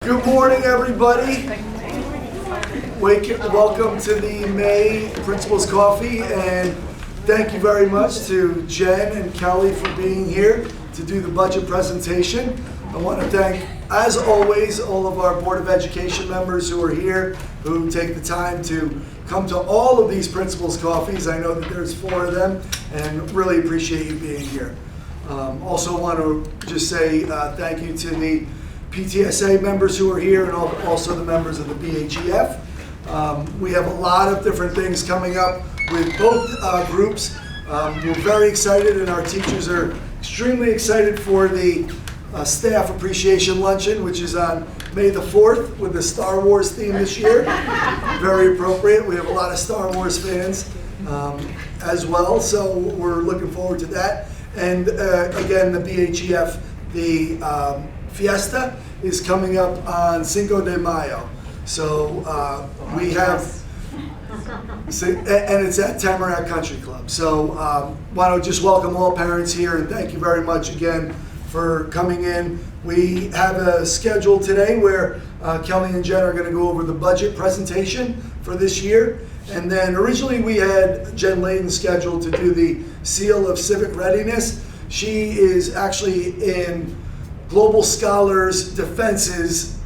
Good morning, everybody. Welcome to the May Principal's Coffee, and thank you very much to Jen and Kelly for being here to do the budget presentation. I want to thank, as always, all of our Board of Education members who are here, who take the time to come to all of these Principal's Coffees. I know that there's 4 of them, and really appreciate you being here. Also want to just say thank you to the PTSA members who are here, and also the members of the BHEF. We have a lot of different things coming up with both groups. We're very excited, and our teachers are extremely excited for the Staff Appreciation Luncheon, which is on May the 4th with the Star Wars theme this year. Very appropriate. We have a lot of Star Wars fans as well, so we're looking forward to that. And again, the BHEF, the Fiesta is coming up on Cinco de Mayo. So we have, and it's at Tamarack Country Club. So want to just welcome all parents here, and thank you very much again for coming in. We have a schedule today where Kelly and Jen are going to go over the budget presentation for this year. And then originally we had Jen Layden scheduled to do the Seal of Civic Readiness. She is actually in Global Scholars Defense's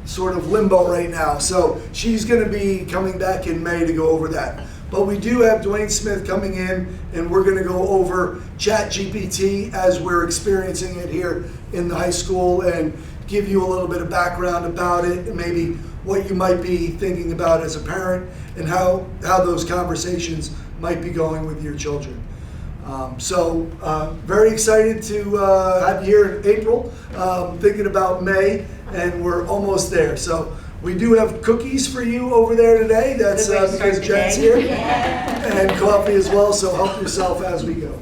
sort of limbo right now. So she's going to be coming back in May to go over that. But we do have Dwayne Smith coming in, and we're going to go over ChatGPT as we're experiencing it here in the high school, and give you a little bit of background about it, and maybe what you might be thinking about as a parent, and how those conversations might be going with your children. Very excited to have you here in April, thinking about May, and we're almost there. So we do have cookies for you over there today. That's because Jen's here, and coffee as well, so help yourself as we go.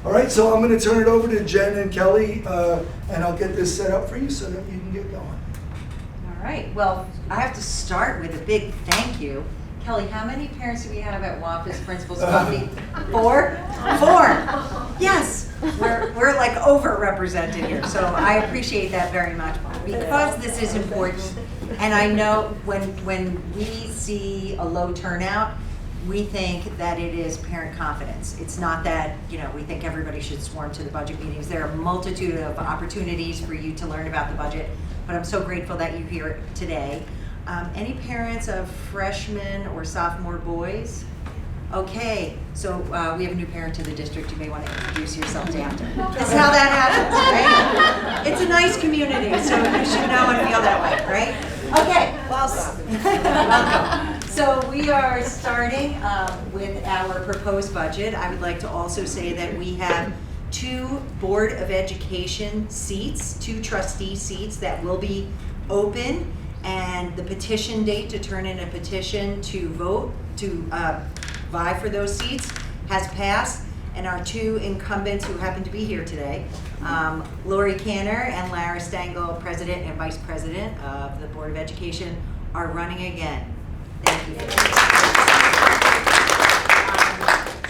All right, so I'm going to turn it over to Jen and Kelly, and I'll get this set up for you so that you can get going. All right, well, I have to start with a big thank you. Kelly, how many parents do we have at Wampus Principal's Coffee? 4? 4. Yes, we're like overrepresented here, so I appreciate that very much because this is important. And I know when we see a low turnout, we think that it is parent confidence. It's not that, we think everybody should swarm to the budget meetings. There are a multitude of opportunities for you to learn about the budget, but I'm so grateful that you're here today. Any parents of freshmen or sophomore boys? Okay, so we have a new parent to the district. You may want to introduce yourself to after. That's how that happens, right? It's a nice community, so you should know and feel that way, right? Okay, welcome. So we are starting with our proposed budget. I would like to also say that we have 2 Board of Education seats, 2 trustee seats that will be open, and the petition date to turn in a petition to vote to vie for those seats has passed, and our 2 incumbents who happen to be here today, Lori Canner and Lara Stengel, President and Vice President of the Board of Education, are running again. Thank you.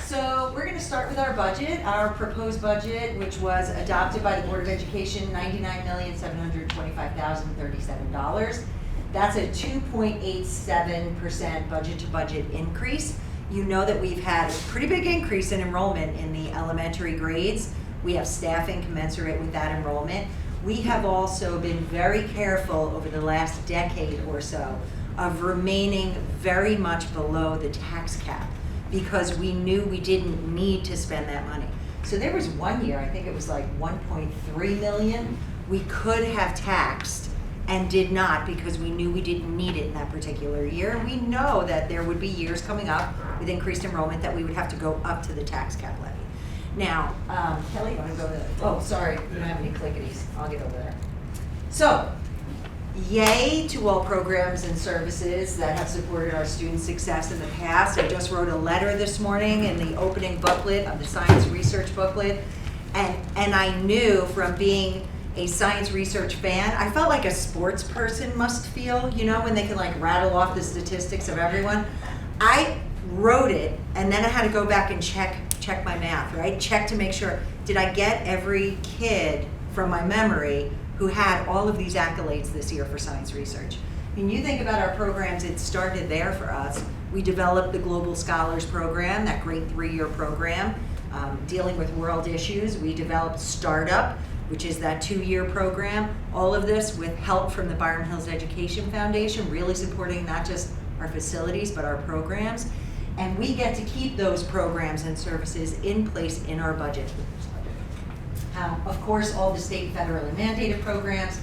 So we're going to start with our budget, our proposed budget, which was adopted by the Board of Education, $99,725,037. That's a 2.87% budget-to-budget increase. You know that we've had a pretty big increase in enrollment in the elementary grades. We have staffing commensurate with that enrollment. We have also been very careful over the last decade or so of remaining very much below the tax cap because we knew we didn't need to spend that money. So there was one year, I think it was like 1.3 million, we could have taxed and did not because we knew we didn't need it in that particular year. And we know that there would be years coming up with increased enrollment that we would have to go up to the tax cap levy. Now, Kelly, you want to go to oh, sorry, we don't have any clickities. I'll get over there. So, yay to all programs and services that have supported our student success in the past. I just wrote a letter this morning in the opening booklet of the science research booklet. And I knew from being a science research fan, I felt like a sports person must feel, when they can like rattle off the statistics of everyone. I wrote it, and then I had to go back and check my math, right? Check to make sure, did I get every kid from my memory who had all of these accolades this year for science research. I mean, you think about our programs, it started there for us. We developed the Global Scholars Program, that great 3-year program, dealing with world issues. We developed Startup, which is that 2-year program. All of this with help from the Byram Hills Education Foundation, really supporting not just our facilities, but our programs. And we get to keep those programs and services in place in our budget. Of course, all the state, federal, and mandated programs.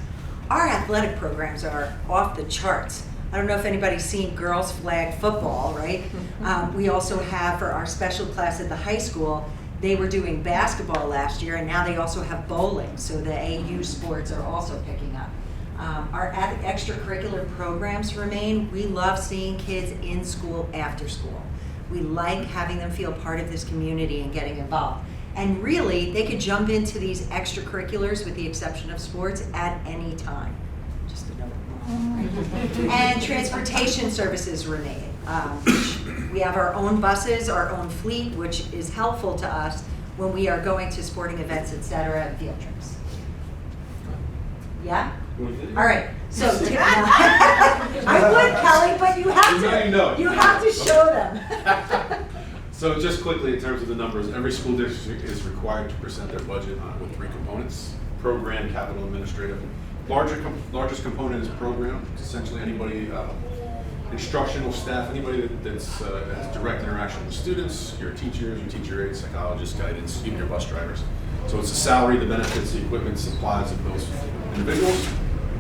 Our athletic programs are off the charts. I don't know if anybody's seen girls flag football, right? We also have, for our special class at the high school, they were doing basketball last year, and now they also have bowling, so the AU sports are also picking up. Our extracurricular programs remain. We love seeing kids in school after school. We like having them feel part of this community and getting involved. And really, they could jump into these extracurriculars, with the exception of sports, at any time. Just a note. And transportation services remain. We have our own buses, our own fleet, which is helpful to us when we are going to sporting events, et cetera, and field trips. Yeah? All right. So I would, Kelly, but you have to. You have to show them. So just quickly, in terms of the numbers, every school district is required to present their budget with 3 components: program, capital, administrative. Largest component is program. It's essentially anybody, instructional staff, anybody that has direct interaction with students, your teachers, your teacher aides, psychologists, guidance, even your bus drivers. So it's the salary, the benefits, the equipment, supplies of those individuals.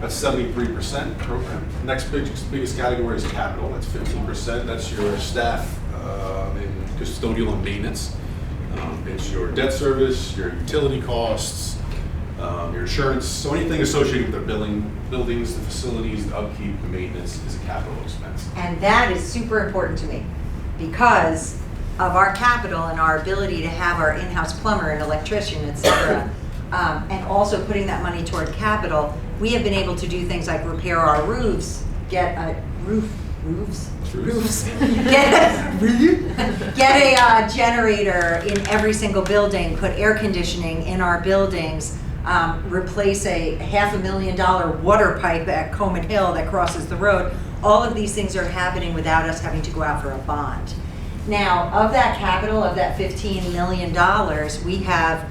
That's 73% program. Next biggest category is capital. That's 15%. That's your staff in custodial and maintenance. It's your debt service, your utility costs, your insurance. So anything associated with their buildings, the facilities, the upkeep, the maintenance is a capital expense. And that is super important to me, because of our capital and our ability to have our in-house plumber and electrician, et cetera, and also putting that money toward capital. We have been able to do things like repair our roofs, get a generator in every single building, put air conditioning in our buildings, replace a $500,000 water pipe at Coman Hill that crosses the road. All of these things are happening without us having to go out for a bond. Now, of that capital, of that $15 million, we have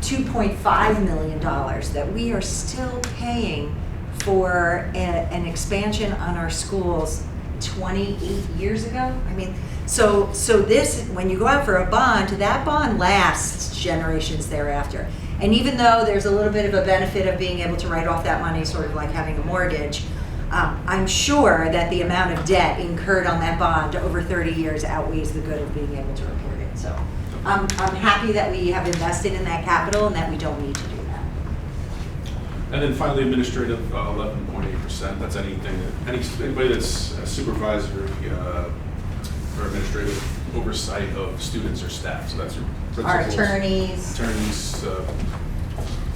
$2.5 million that we are still paying for an expansion on our schools 28 years ago. I mean, so this, when you go out for a bond, that bond lasts generations thereafter. And even though there's a little bit of a benefit of being able to write off that money, sort of like having a mortgage, I'm sure that the amount of debt incurred on that bond over 30 years outweighs the good of being able to report it. So I'm happy that we have invested in that capital and that we don't need to do that. And then finally, administrative, 11.8%. That's anybody that's a supervisor or administrative oversight of students or staff. So that's your principals, Our attorneys. I'm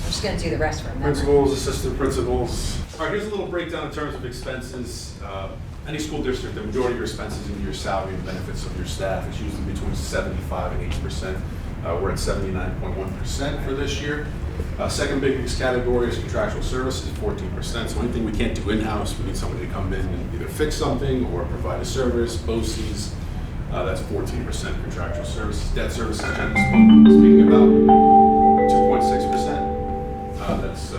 just going to do the rest for a minute. Principals, assistant principals. All right, here's a little breakdown in terms of expenses. Any school district, the majority of your expenses into your salary and benefits of your staff is usually between 75 and 80%. We're at 79.1% for this year. Second biggest category is contractual services, 14%. So anything we can't do in-house, we need somebody to come in and either fix something or provide a service, BOCES. That's 14% contractual services. Debt services, speaking about 2.6%. That's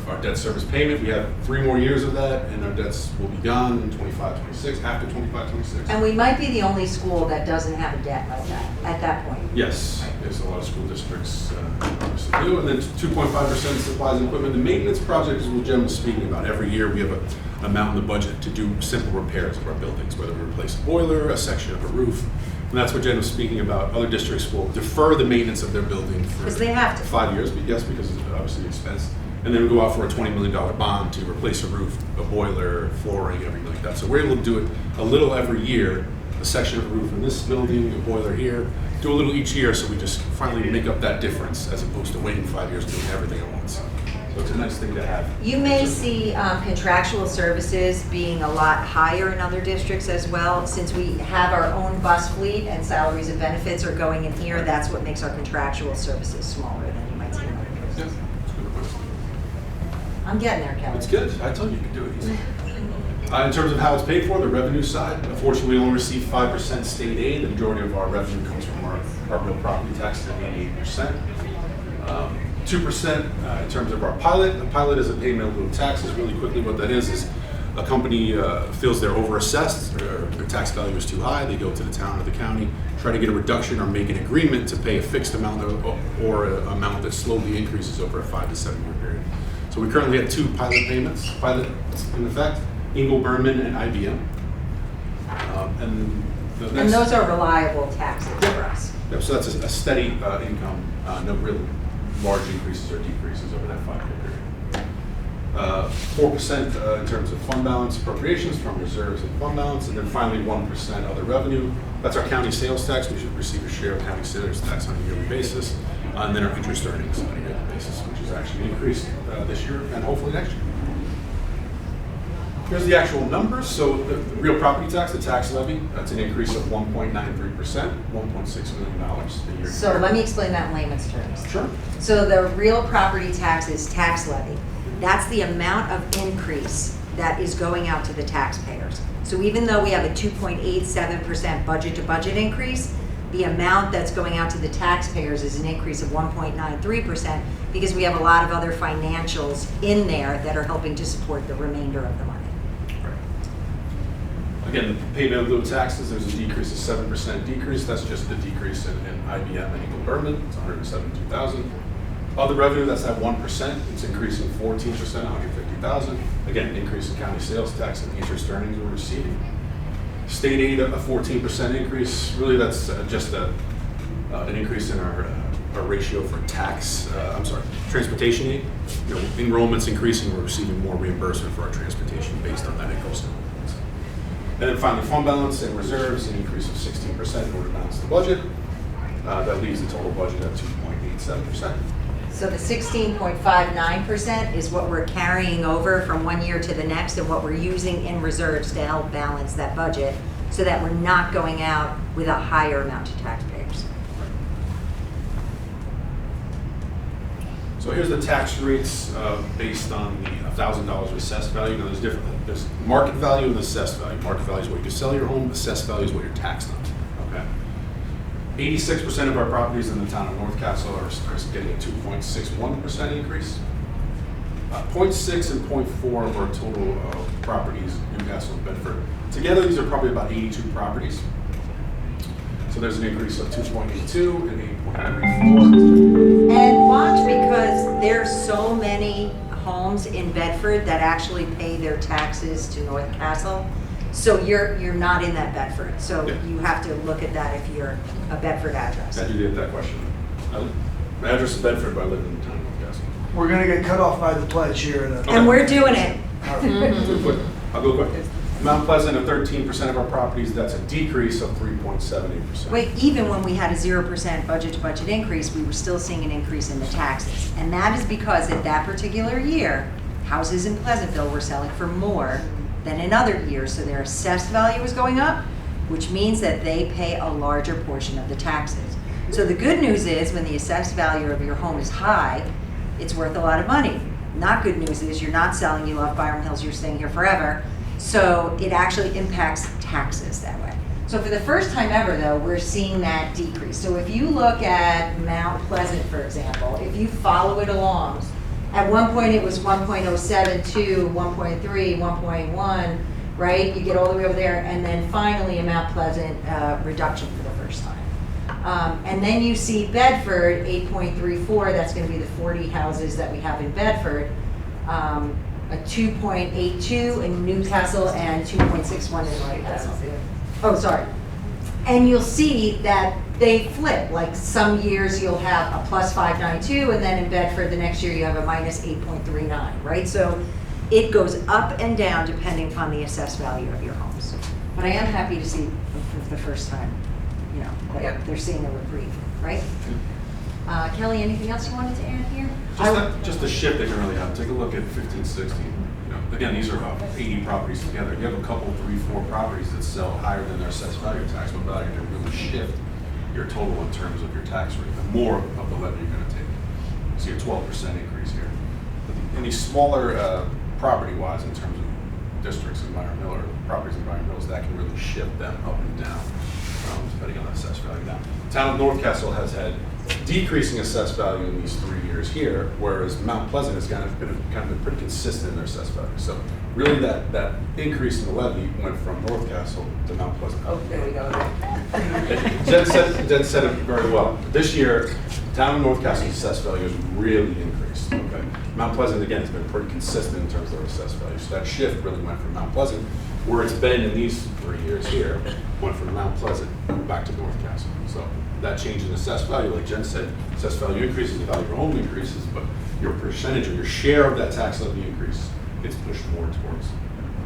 our debt service payment. We have 3 more years of that, and our debts will be gone in 25-26, after 25-26. And we might be the only school that doesn't have a debt like that at that point. Yes, there's a lot of school districts obviously do. And then 2.5% supplies and equipment. The maintenance projects we're generally speaking about. Every year we have an amount in the budget to do simple repairs of our buildings, whether we replace a boiler, a section of a roof. And that's what Jen was speaking about. Other districts will defer the maintenance of their building for they have to. 5 years, but yes, because of obviously the expense. And then we go out for a $20 million bond to replace a roof, a boiler, flooring, everything like that. So we're able to do it a little every year, a section of a roof in this building, a boiler here, do a little each year, so we just finally make up that difference as opposed to waiting 5 years doing everything at once. So it's a nice thing to have. You may see contractual services being a lot higher in other districts as well. Since we have our own bus fleet and salaries and benefits are going in here, that's what makes our contractual services smaller than you might see in other places. Yeah, that's a good question. I'm getting there, Kelly. It's good. I told you could do it easy. In terms of how it's paid for, the revenue side, unfortunately, we only receive 5% state aid. The majority of our revenue comes from our real property taxes at 88%. 2% in terms of our pilot. A pilot is a payment of little taxes. Really quickly, what that is a company feels they're overassessed, or their tax value is too high. They go to the town or the county, try to get a reduction or make an agreement to pay a fixed amount or an amount that slowly increases over a 5 to 7 year period. So we currently have 2 pilots in effect, Ingle Berman and IBM. And those are reliable taxes for us. Yep, so that's a steady income, no real large increases or decreases over that 5 year period. 4% in terms of fund balance appropriations from reserves and fund balance, and then finally 1% other revenue. That's our county sales tax. We should receive a share of county sales tax on a yearly basis, and then our interest earnings on a yearly basis, which is actually increased this year and hopefully next year. Here's the actual numbers. So the real property tax, the tax levy, that's an increase of 1.93%, $1.6 million a year. So let me explain that in layman's terms. Sure. So the real property tax is tax levy. That's the amount of increase that is going out to the taxpayers. So even though we have a 2.87% budget to budget increase, the amount that's going out to the taxpayers is an increase of 1.93% because we have a lot of other financials in there that are helping to support the remainder of the money. Again, the payment of little taxes, there's a decrease of 7% decrease. That's just the decrease in IBM and Ingle Berman. It's $172,000. Other revenue, that's at 1%. It's increasing 14%, $150,000. Again, increase in county sales tax and interest earnings we're receiving. State aid, a 14% increase. Really, that's just an increase in our ratio for transportation aid. You know, enrollment's increasing. We're receiving more reimbursement for our transportation based on that increase in enrollments. And then finally, fund balance and reserves, an increase of 16% in order to balance the budget. That leaves the total budget at 2.87%. So the 16.59% is what we're carrying over from one year to the next and what we're using in reserves to help balance that budget so that we're not going out with a higher amount to taxpayers. So here's the tax rates based on the $1,000 assessed value. Now there's market value and assessed value. Market value is what you can sell your home, assessed value is what you're taxed on. Okay. 86% of our properties in the town of North Castle are getting a 2.61% increase. 0.6 and 0.4 of our total properties in Newcastle and Bedford. Together, these are probably about 82 properties. So there's an increase of 2.82 and 8.34. And watch, because there's so many homes in Bedford that actually pay their taxes to North Castle. So you're not in that Bedford. So Yeah. you have to look at that if you're a Bedford address. I do get that question. My address is Bedford, but I live in the town of North Castle. We're gonna get cut off by the pledge here in a. Okay. And we're doing it. Quick. I'll go quick. Mount Pleasant, at 13% of our properties, that's a decrease of 3.78%. Wait, even when we had a 0% budget to budget increase, we were still seeing an increase in the taxes. And that is because at that particular year, houses in Pleasantville were selling for more than in other years. So their assessed value was going up, which means that they pay a larger portion of the taxes. So the good news is when the assessed value of your home is high, it's worth a lot of money. Not good news is you're not selling, you love Byram Hills, you're staying here forever. So it actually impacts taxes that way. So for the first time ever though, we're seeing that decrease. So if you look at Mount Pleasant, for example, if you follow it along, at one point it was 1.072, 1.3, 1.1, right? You get all the way over there, and then finally in Mount Pleasant, reduction for the first time. And then you see Bedford, 8.34, that's gonna be the 40 houses that we have in Bedford. A 2.82 in Newcastle and 2.61 in North Castle. Oh, sorry. And you'll see that they flip. Like some years you'll have a plus 592, and then in Bedford the next year you have a minus 8.39, right? So it goes up and down depending upon the assessed value of your homes. But I am happy to see for the first time, you know, that they're seeing a reprieve, right? Kelly, anything else you wanted to add here? Just the shift that you really have. Take a look at 15, 16. You know, again, these are about 80 properties together. You have a couple, 3, 4 properties that sell higher than their assessed value taxable value to really shift your total in terms of your tax rate. The more of the levy you're going to take. You see a 12% increase here. But in these smaller property-wise, in terms of districts in Byram Hill or properties in Byram Hills, that can really shift them up and down, depending on the assessed value. Now, the town of North Castle has had decreasing assessed value in these 3 years here, whereas Mount Pleasant has kind of been pretty consistent in their assessed value. So really that increase in the levy went from North Castle to Mount Pleasant. Oh, there we go. Jen said it very well. This year, town of North Castle's assessed value has really increased. Okay, Mount Pleasant again has been pretty consistent in terms of their assessed value. So that shift really went from Mount Pleasant, where it's been in these 3 years here, went from Mount Pleasant back to North Castle. So that change in assessed value, like Jen said, assessed value increases, the value of your home increases, but your percentage or your share of that tax levy increase gets pushed more towards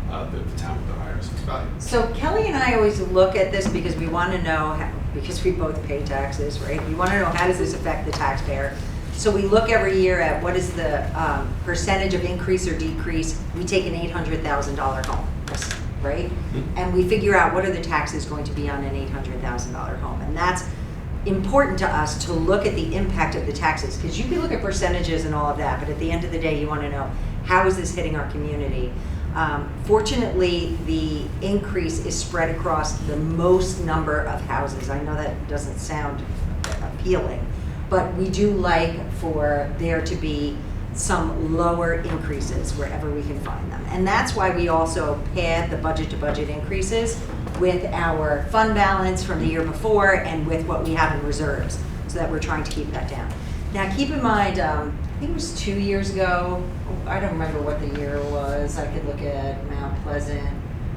the town with the higher assessed value. So Kelly and I always look at this because we want to know, because we both pay taxes, right? We want to know, how does this affect the taxpayer? So we look every year at what is the percentage of increase or decrease. We take an $800,000 home, right? Mm-hmm. And we figure out what are the taxes going to be on an $800,000 home. And that's important to us to look at the impact of the taxes, because you can look at percentages and all of that, but at the end of the day, you want to know, how is this hitting our community? Fortunately, the increase is spread across the most number of houses. I know that doesn't sound appealing, but we do like for there to be some lower increases wherever we can find them. And that's why we also pad the budget to budget increases with our fund balance from the year before and with what we have in reserves, so that we're trying to keep that down. Now keep in mind, I think it was 2 years ago, I don't remember what the year was, I could look at Mount Pleasant,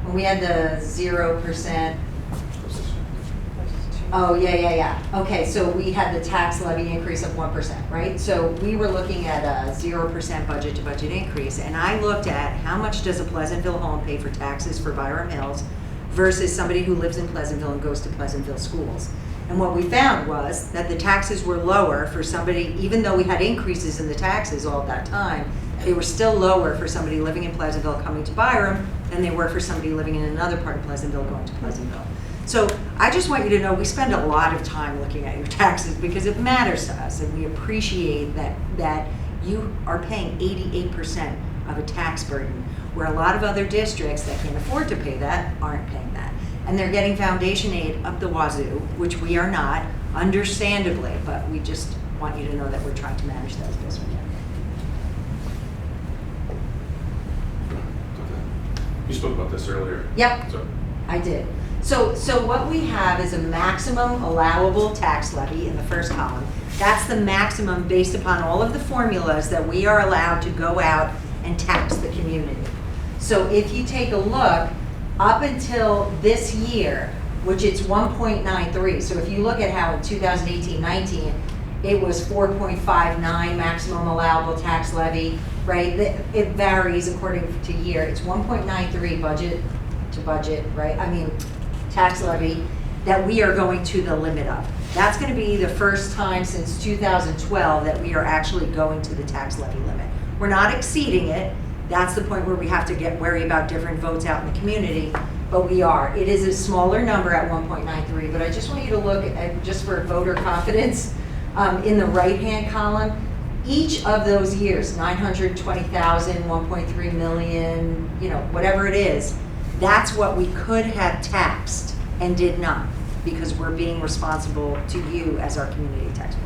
when we had the 0%. Oh, yeah. Okay, so we had the tax levy increase of 1%, right? So we were looking at a 0% budget to budget increase, and I looked at how much does a Pleasantville home pay for taxes for Byram Hills versus somebody who lives in Pleasantville and goes to Pleasantville schools. And what we found was that the taxes were lower for somebody, even though we had increases in the taxes all that time, they were still lower for somebody living in Pleasantville coming to Byram than they were for somebody living in another part of Pleasantville going to Pleasantville. So I just want you to know we spend a lot of time looking at your taxes because it matters to us, and we appreciate that you are paying 88% of a tax burden, where a lot of other districts that can't afford to pay that aren't paying that. And they're getting foundation aid up the wazoo, which we are not, understandably, but we just want you to know that we're trying to manage that as best we can. You spoke about this earlier. Yep. So, I did. So what we have is a maximum allowable tax levy in the first column. That's the maximum based upon all of the formulas that we are allowed to go out and tax the community. So if you take a look, up until this year, which it's 1.93, so if you look at how in 2018-19, it was 4.59 maximum allowable tax levy, right? It varies according to year. It's 1.93 budget to budget, right? I mean, tax levy that we are going to the limit of. That's going to be the first time since 2012 that we are actually going to the tax levy limit. We're not exceeding it. That's the point where we have to worry about different votes out in the community, but we are. It is a smaller number at 1.93, but I just want you to look at, just for voter confidence, in the right-hand column, each of those years, 920,000, 1.3 million, whatever it is, that's what we could have taxed and did not, because we're being responsible to you as our community taxpayers.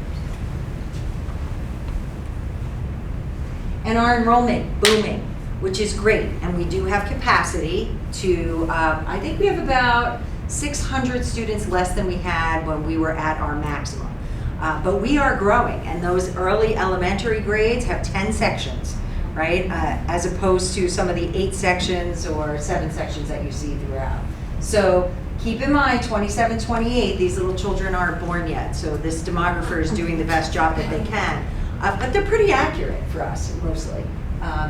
And our enrollment booming, which is great, and we do have capacity to, I think we have about 600 students less than we had when we were at our maximum. But we are growing, and those early elementary grades have 10 sections, right? As opposed to some of the 8 sections or 7 sections that you see throughout. So keep in mind, 27, 28, these little children aren't born yet, so this demographer is doing the best job that they can. But they're pretty accurate for us, mostly.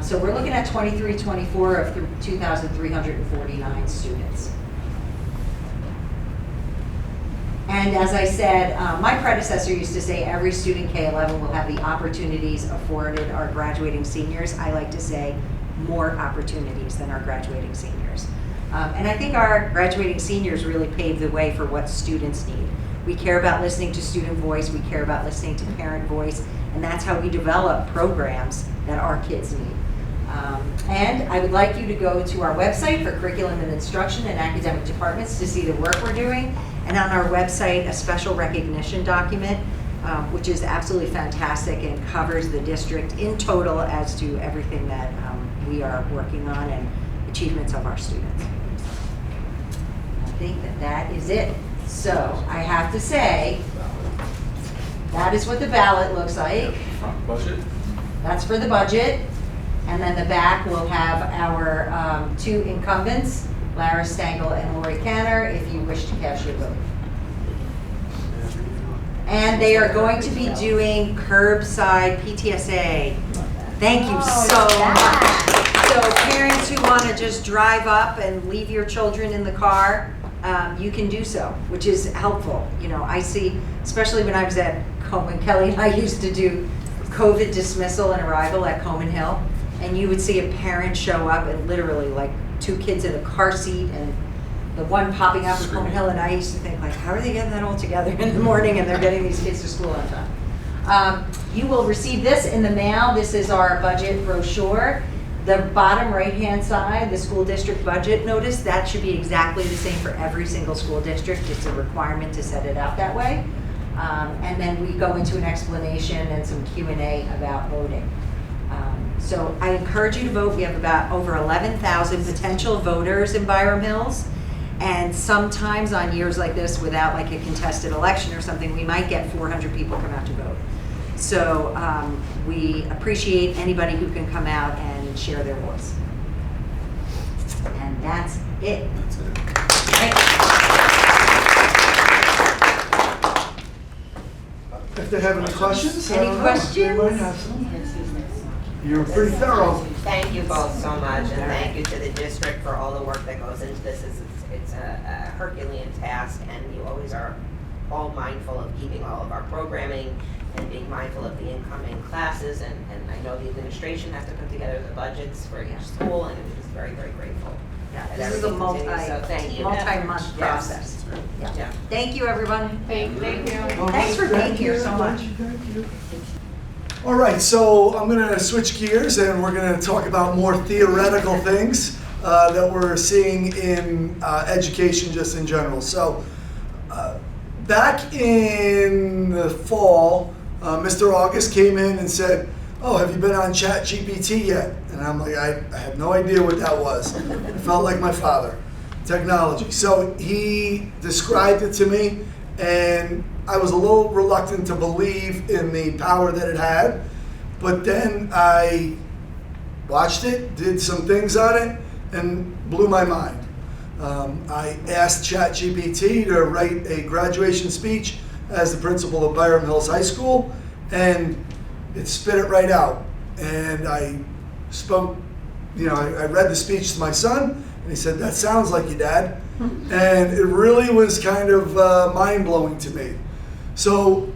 So we're looking at 23, 24 of 2,349 students. And as I said, my predecessor used to say every student K-11 will have the opportunities afforded our graduating seniors. I like to say more opportunities than our graduating seniors. And I think our graduating seniors really paved the way for what students need. We care about listening to student voice, we care about listening to parent voice, and that's how we develop programs that our kids need. And I would like you to go to our website for curriculum and instruction and academic departments to see the work we're doing. And on our website, a special recognition document, which is absolutely fantastic and covers the district in total as to everything that we are working on and achievements of our students. I think that that is it. So I have to say, that is what the ballot looks like. Front budget. That's for the budget. And then the back will have our two incumbents, Lara Stengel and Lori Canner, if you wish to cast your vote. And they are going to be doing curbside PTSA. Thank you so much. So parents who want to just drive up and leave your children in the car, you can do so, which is helpful. You know, I see, especially when I was at Coleman, Kelly and I used to do COVID dismissal and arrival at Coleman Hill, and you would see a parent show up and literally like two kids in a car seat and the one popping out from Coleman Hill, and I used to think like, how are they getting that all together in the morning and they're getting these kids to school on time? You will receive this in the mail. This is our budget brochure. The bottom right-hand side, the school district budget notice, that should be exactly the same for every single school district. It's a requirement to set it out that way. And then we go into an explanation and some Q&A about voting. So I encourage you to vote. We have about over 11,000 potential voters in Byram Hills. And sometimes on years like this, without like a contested election or something, we might get 400 people come out to vote. So we appreciate anybody who can come out and share their voice. And that's it. That's it. If they have any questions? Any I don't know. questions? They might have some. You're pretty thorough. Thank you both so much, and thank you to the district for all the work that goes into this. It's a Herculean task, and you always are all mindful of keeping all of our programming and being mindful of the incoming classes, and I know the administration has to put together the budgets for each school, and I'm just very, very grateful. Yeah, that this is a everything continues, so thank you. multi-month Yes. process. Yeah. Yeah. Thank you, everyone. Thank you. Thanks for being Thank here you, so much. Thank you. All right, so I'm going to switch gears and we're going to talk about more theoretical things that we're seeing in education just in general. So back in the fall, Mr. August came in and said, "Oh, have you been on ChatGPT yet?" And I'm like, I have no idea what that was. It felt like my father. Technology. So he described it to me, and I was a little reluctant to believe in the power that it had, but then I watched it, did some things on it, and blew my mind. I asked ChatGPT to write a graduation speech as the principal of Byram Hills High School, and it spit it right out. And I spoke, I read the speech to my son, and he said, "That sounds like you, Dad." And it really was kind of mind-blowing to me. So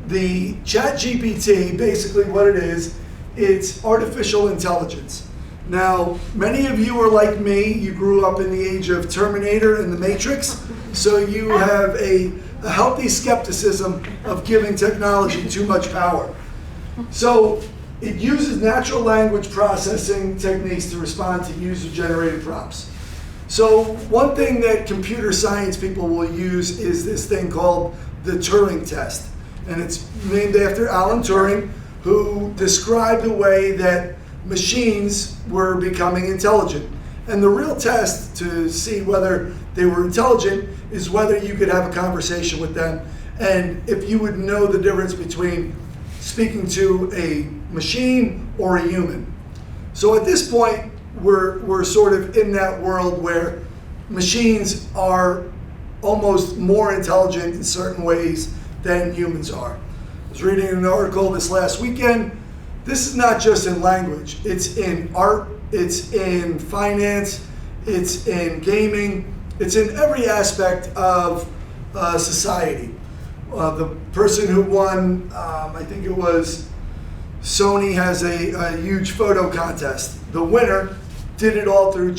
the ChatGPT, basically what it is, it's artificial intelligence. Now, many of you are like me. You grew up in the age of Terminator and The Matrix, so you have a healthy skepticism of giving technology too much power. So it uses natural language processing techniques to respond to user-generated prompts. So one thing that computer science people will use is this thing called the Turing test. And it's named after Alan Turing, who described the way that machines were becoming intelligent. And the real test to see whether they were intelligent is whether you could have a conversation with them, and if you would know the difference between speaking to a machine or a human. So at this point, we're sort of in that world where machines are almost more intelligent in certain ways than humans are. I was reading an article this last weekend. This is not just in language. It's in art, it's in finance, it's in gaming, it's in every aspect of society. The person who won, I think it was Sony, has a huge photo contest. The winner did it all through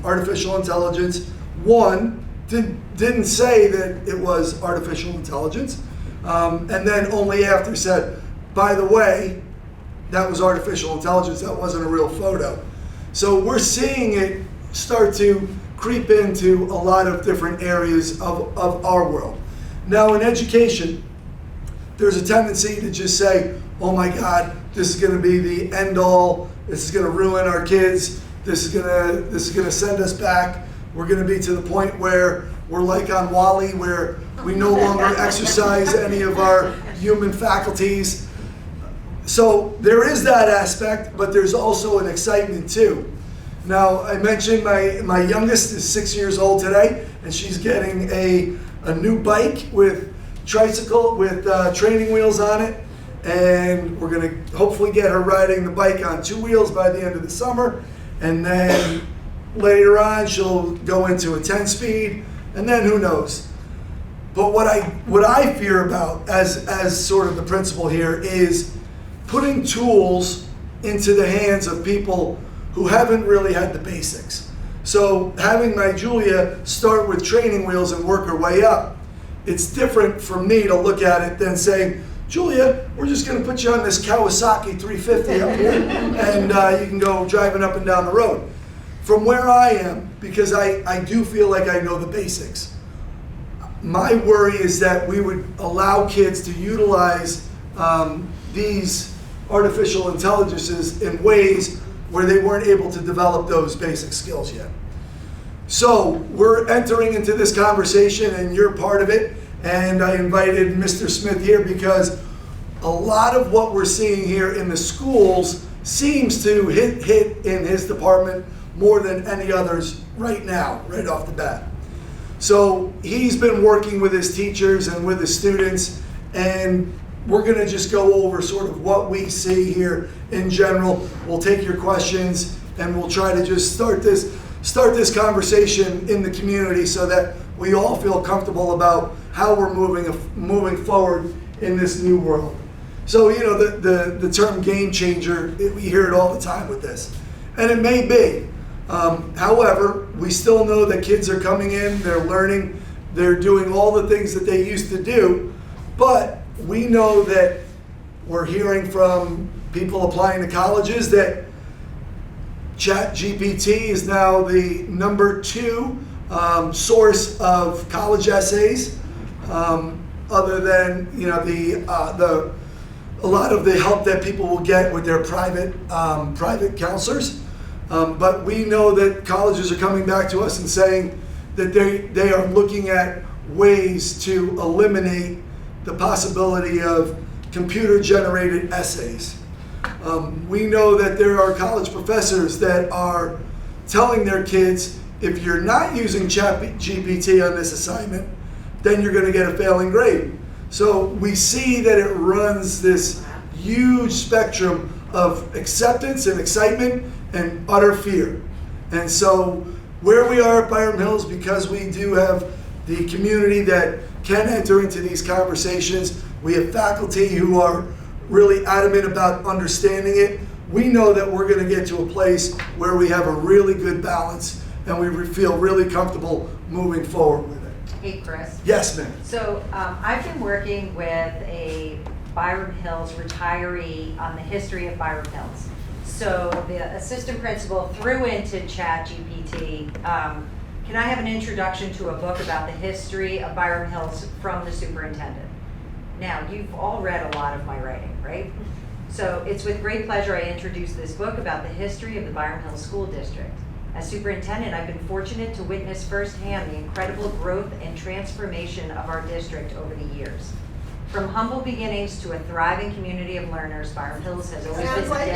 artificial intelligence. One didn't say that it was artificial intelligence, and then only after said, "By the way, that was artificial intelligence, that wasn't a real photo. So we're seeing it start to creep into a lot of different areas of our world. Now in education, there's a tendency to just say, oh my God, this is gonna be the end all, this is gonna ruin our kids, this is gonna send us back. We're gonna be to the point where we're like on WALL-E, where we no longer exercise any of our human faculties. So there is that aspect, but there's also an excitement too. Now, I mentioned my youngest is 6 years old today, and she's getting a new bike with tricycle with training wheels on it, and we're gonna hopefully get her riding the bike on 2 wheels by the end of the summer, and then later on she'll go into a 10-speed, and then who knows. But what I fear about as sort of the principal here is putting tools into the hands of people who haven't really had the basics. So having my Julia start with training wheels and work her way up, it's different for me to look at it than saying, Julia, we're just gonna put you on this Kawasaki 350 up here and you can go driving up and down the road. From where I am, because I do feel like I know the basics, my worry is that we would allow kids to utilize these artificial intelligences in ways where they weren't able to develop those basic skills yet. So we're entering into this conversation and you're part of it, and I invited Mr. Smith here because a lot of what we're seeing here in the schools seems to hit in his department more than any others right now, right off the bat. So he's been working with his teachers and with his students, and we're gonna just go over sort of what we see here in general. We'll take your questions and we'll try to just start this conversation in the community so that we all feel comfortable about how we're moving forward in this new world. So, you know, the term game changer, we hear it all the time with this, and it may be. However, we still know that kids are coming in, they're learning, they're doing all the things that they used to do, but we know that we're hearing from people applying to colleges that ChatGPT is now the #2 source of college essays, other than, you know, a lot of the help that people will get with their private counselors. But we know that colleges are coming back to us and saying that they are looking at ways to eliminate the possibility of computer-generated essays. We know that there are college professors that are telling their kids, if you're not using ChatGPT on this assignment, then you're going to get a failing grade. So we see that it runs this huge spectrum of acceptance and excitement and utter fear. And so where we are at Byram Hills, because we do have the community that can enter into these conversations, we have faculty who are really adamant about understanding it. We know that we're going to get to a place where we have a really good balance and we feel really comfortable moving forward with it. Hey, Chris. Yes, ma'am. So I've been working with a Byram Hills retiree on the history of Byram Hills. So the assistant principal threw into ChatGPT, can I have an introduction to a book about the history of Byram Hills from the superintendent? Now, you've all read a lot of my writing, right? So it's with great pleasure I introduce this book about the history of the Byram Hills School District. As superintendent, I've been fortunate to witness firsthand the incredible growth and transformation of our district over the years. From humble beginnings to a thriving community of learners, Byram Hills has always been Totally.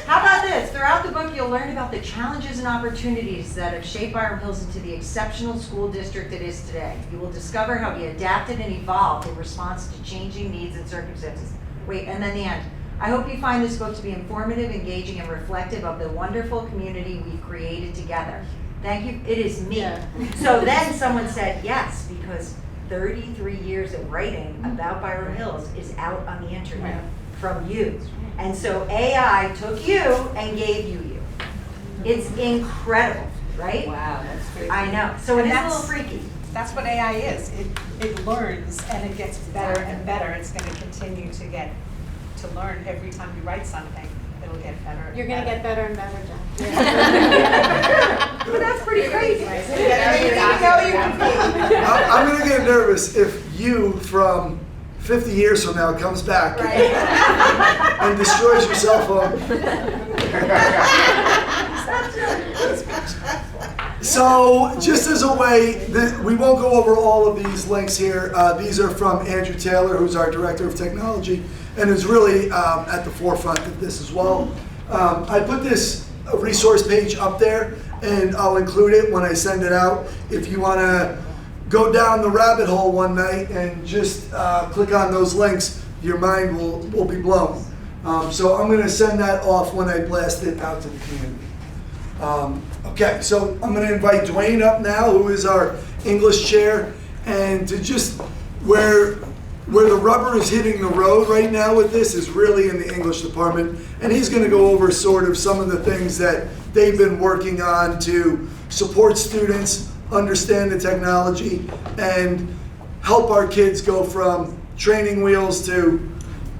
How about this? Throughout the book, you'll learn about the challenges and opportunities that have shaped Byram Hills into the exceptional school district it is today. You will discover how we adapted and evolved in response to changing needs and circumstances. Wait, and then the end. I hope you find this book to be informative, engaging, and reflective of the wonderful community we've created together. Thank you. It is me. Yeah. So then someone said yes, because 33 years of writing about Byram Hills is out on the internet from you. And so AI took you and gave you. It's incredible, right? Wow, that's great. I know. So it is a little freaky. That's what AI is. It learns and it gets better and better. It's going to continue to to learn every time you write something. It'll get better. and You're gonna better. get better and better, Jen. But that's pretty crazy. Right. I'm gonna get nervous if you from 50 years from now comes back and destroys your cell phone. So, just as a way, we won't go over all of these links here. These are from Andrew Taylor, who's our Director of Technology, and is really at the forefront of this as well. I put this resource page up there, and I'll include it when I send it out. If you want to go down the rabbit hole one night and just click on those links, your mind will be blown. So I'm going to send that off when I blast it out to the community. Okay, so I'm going to invite Dwayne up now, who is our English chair, and to just where the rubber is hitting the road right now with this is really in the English department, and he's going to go over sort of some of the things that they've been working on to support students, understand the technology, and help our kids go from training wheels to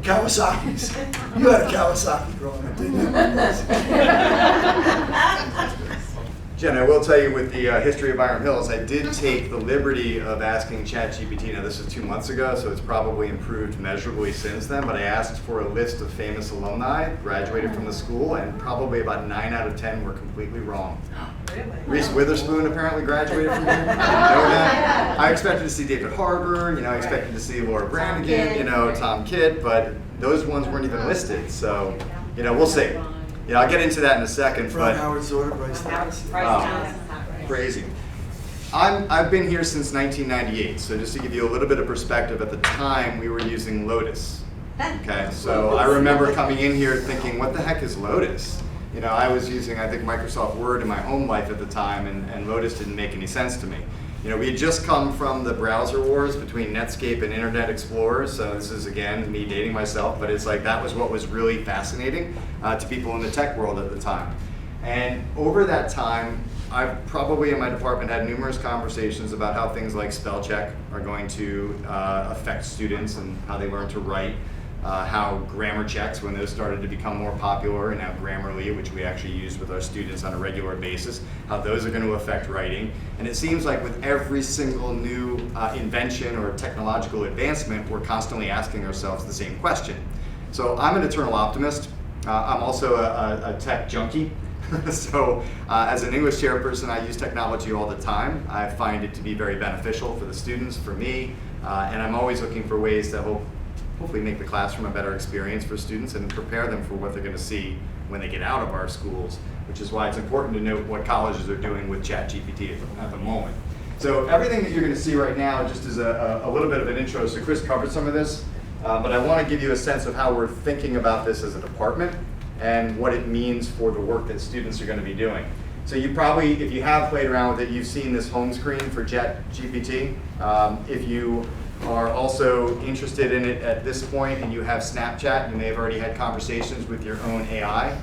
Kawasaki's. You had a Kawasaki growing up, didn't you? Jen, I will tell you with the history of Byram Hills, I did take the liberty of asking ChatGPT. Now this was 2 months ago, so it's probably improved measurably since then, but I asked for a list of famous alumni graduated from the school, and probably about 9 out of 10 were completely wrong. Really? Reese Witherspoon apparently graduated from here. I didn't know that. I expected to see David Harbour, I expected to see Laura Branigan, Tom Kidd, but those ones weren't even listed, so, we'll see. I'll get into that in a second, From but Howard Zorder, Bryce Dallas. crazy. I've been here since 1998, so just to give you a little bit of perspective, at the time we were using Lotus. Okay, so I remember coming in here thinking, what the heck is Lotus? I was using, I think, Microsoft Word in my home life at the time, and Lotus didn't make any sense to me. We had just come from the browser wars between Netscape and Internet Explorer, so this is, again, me dating myself, but it's like that was what was really fascinating to people in the tech world at the time. And over that time, I've probably in my department had numerous conversations about how things like spell check are going to affect students and how they learn to write. How grammar checks, when those started to become more popular, and now Grammarly, which we actually use with our students on a regular basis, how those are going to affect writing. And it seems like with every single new invention or technological advancement, we're constantly asking ourselves the same question. So I'm an eternal optimist. I'm also a tech junkie. So as an English chairperson, I use technology all the time. I find it to be very beneficial for the students, for me, and I'm always looking for ways to hopefully make the classroom a better experience for students and prepare them for what they're going to see when they get out of our schools, which is why it's important to note what colleges are doing with ChatGPT at the moment. So everything that you're going to see right now just is a little bit of an intro. So Chris covered some of this, but I want to give you a sense of how we're thinking about this as a department and what it means for the work that students are going to be doing. So you probably, if you have played around with it, you've seen this home screen for ChatGPT. If you are also interested in it at this point and you have Snapchat, you may have already had conversations with your own AI.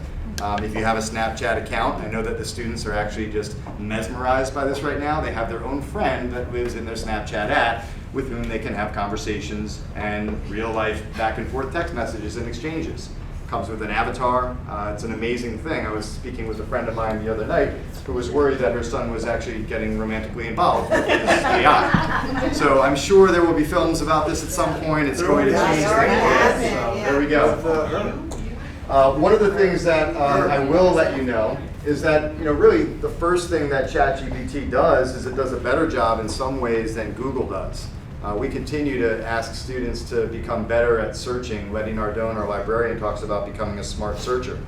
If you have a Snapchat account, I know that the students are actually just mesmerized by this right now. They have their own friend that lives in their Snapchat app with whom they can have conversations and real life back and forth text messages and exchanges. Comes with an avatar. It's an amazing thing. I was speaking with a friend of mine the other night who was worried that her son was actually getting romantically involved with his AI. So I'm sure there will be films about this at some point. It's going to change things. So there we go. One of the things that I will let you know is that really the first thing that ChatGPT does is it does a better job in some ways than Google does. We continue to ask students to become better at searching. Letty Nardone, our librarian, talks about becoming a smart searcher.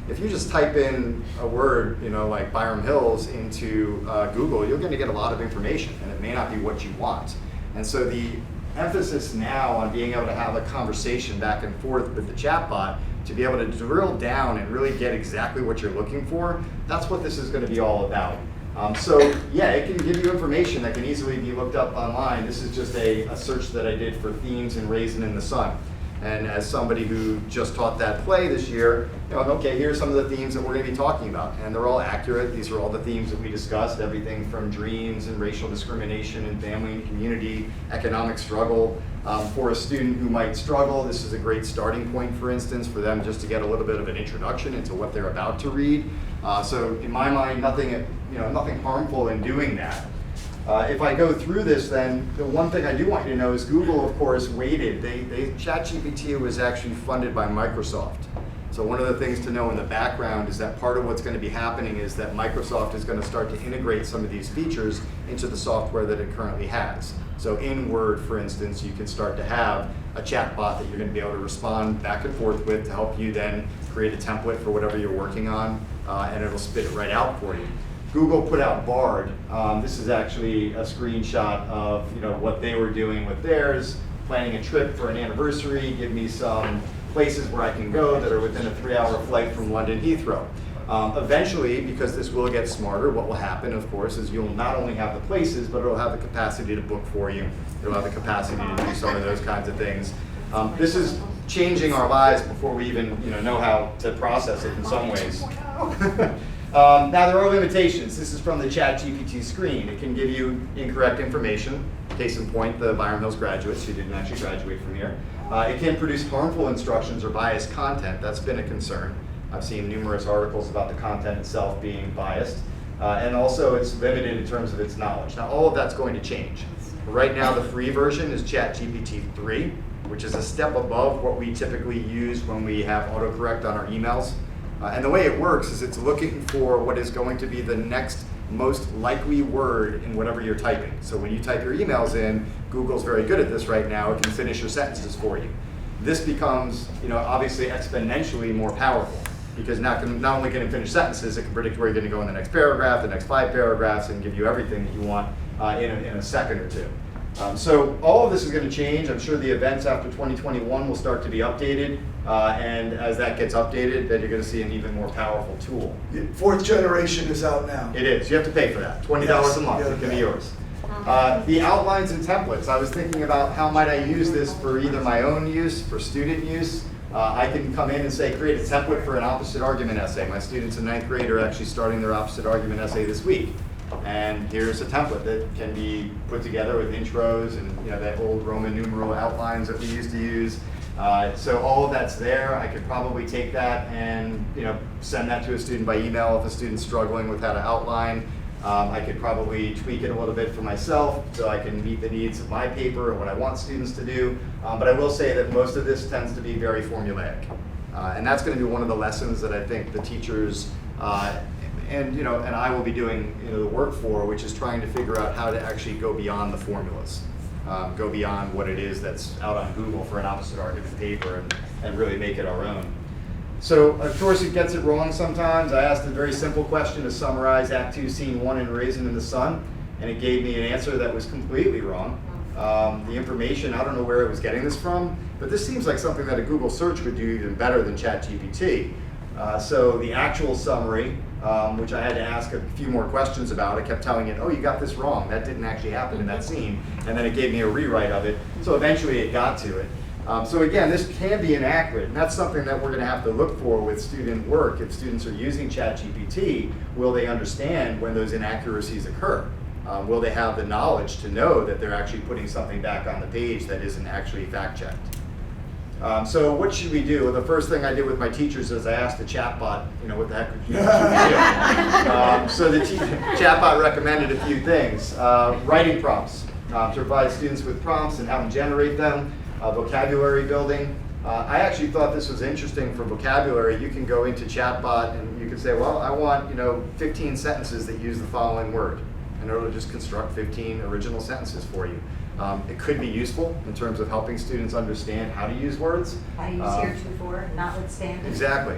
If you just type in a word, like Byram Hills into Google, you're going to get a lot of information, and it may not be what you want. And so the emphasis now on being able to have a conversation back and forth with the chatbot to be able to drill down and really get exactly what you're looking for, that's what this is going to be all about. So yeah, it can give you information that can easily be looked up online. This is just a search that I did for themes and raisin in the sun. And as somebody who just taught that play this year, okay, here's some of the themes that we're going to be talking about. And they're all accurate. These are all the themes that we discussed, everything from dreams and racial discrimination and family and community, economic struggle. For a student who might struggle, this is a great starting point, for instance, for them just to get a little bit of an introduction into what they're about to read. So in my mind, nothing harmful in doing that. If I go through this, then the one thing I do want you to know is Google, of course, weighted. ChatGPT was actually funded by Microsoft. So one of the things to know in the background is that part of what's going to be happening is that Microsoft is going to start to integrate some of these features into the software that it currently has. So in Word, for instance, you can start to have a chat bot that you're going to be able to respond back and forth with to help you then create a template for whatever you're working on, and it'll spit it right out for you. Google put out Bard. This is actually a screenshot of what they were doing with theirs, planning a trip for an anniversary, give me some places where I can go that are within a 3-hour flight from London Heathrow. Eventually, because this will get smarter, what will happen, of course, is you'll not only have the places, but it'll have the capacity to book for you. It'll have the capacity to do some of those kinds of things. This is changing our lives before we even know how to process it in some ways. Now there are limitations. This is from the ChatGPT screen. It can give you incorrect information. Case in point, the Byram Hills graduates who didn't actually graduate from here. It can produce harmful instructions or biased content. That's been a concern. I've seen numerous articles about the content itself being biased. And also it's limited in terms of its knowledge. Now all of that's going to change. Right now the free version is ChatGPT 3, which is a step above what we typically use when we have autocorrect on our emails. And the way it works is it's looking for what is going to be the next most likely word in whatever you're typing. So when you type your emails in, Google's very good at this right now. It can finish your sentences for you. This becomes, obviously exponentially more powerful because not only can it finish sentences, it can predict where you're going to go in the next paragraph, the next 5 paragraphs, and give you everything that you want in a second or two. So all of this is going to change. I'm sure the events after 2021 will start to be updated, and as that gets updated, then you're going to see an even more powerful tool. The 4th generation is out now. It is. You have to pay for that. $20 a month. It can be yours. The outlines and templates. I was thinking about how might I use this for either my own use, for student use. I can come in and say, create a template for an opposite argument essay. My students in 9th grade are actually starting their opposite argument essay this week. And here's a template that can be put together with intros and that old Roman numeral outlines that we used to use. So all of that's there. I could probably take that and send that to a student by email if a student's struggling with how to outline. I could probably tweak it a little bit for myself so I can meet the needs of my paper and what I want students to do. But I will say that most of this tends to be very formulaic. And that's going to be one of the lessons that I think the teachers and I will be doing the work for, which is trying to figure out how to actually go beyond the formulas, go beyond what it is that's out on Google for an opposite argument paper, and really make it our own. So of course it gets it wrong sometimes. I asked a very simple question to summarize Act 2, Scene 1 in Raisin in the Sun, and it gave me an answer that was completely wrong. The information, I don't know where it was getting this from, but this seems like something that a Google search would do even better than ChatGPT. So the actual summary, which I had to ask a few more questions about, I kept telling it, oh, you got this wrong. That didn't actually happen in that scene. And then it gave me a rewrite of it. So eventually it got to it. So again, this can be inaccurate. And that's something that we're going to have to look for with student work. If students are using ChatGPT, will they understand when those inaccuracies occur? Will they have the knowledge to know that they're actually putting something back on the page that isn't actually fact-checked? So what should we do? Well, the first thing I did with my teachers is I asked the chatbot, what the heck should we do? So the chatbot recommended a few things. Writing prompts, to provide students with prompts and have them generate them. Vocabulary building. I actually thought this was interesting for vocabulary. You can go into chatbot and you can say, well, I want 15 sentences that use the following word. And it'll just construct 15 original sentences for you. It could be useful in terms of helping students understand how to use words. How to use heretofore, notwithstanding. Exactly.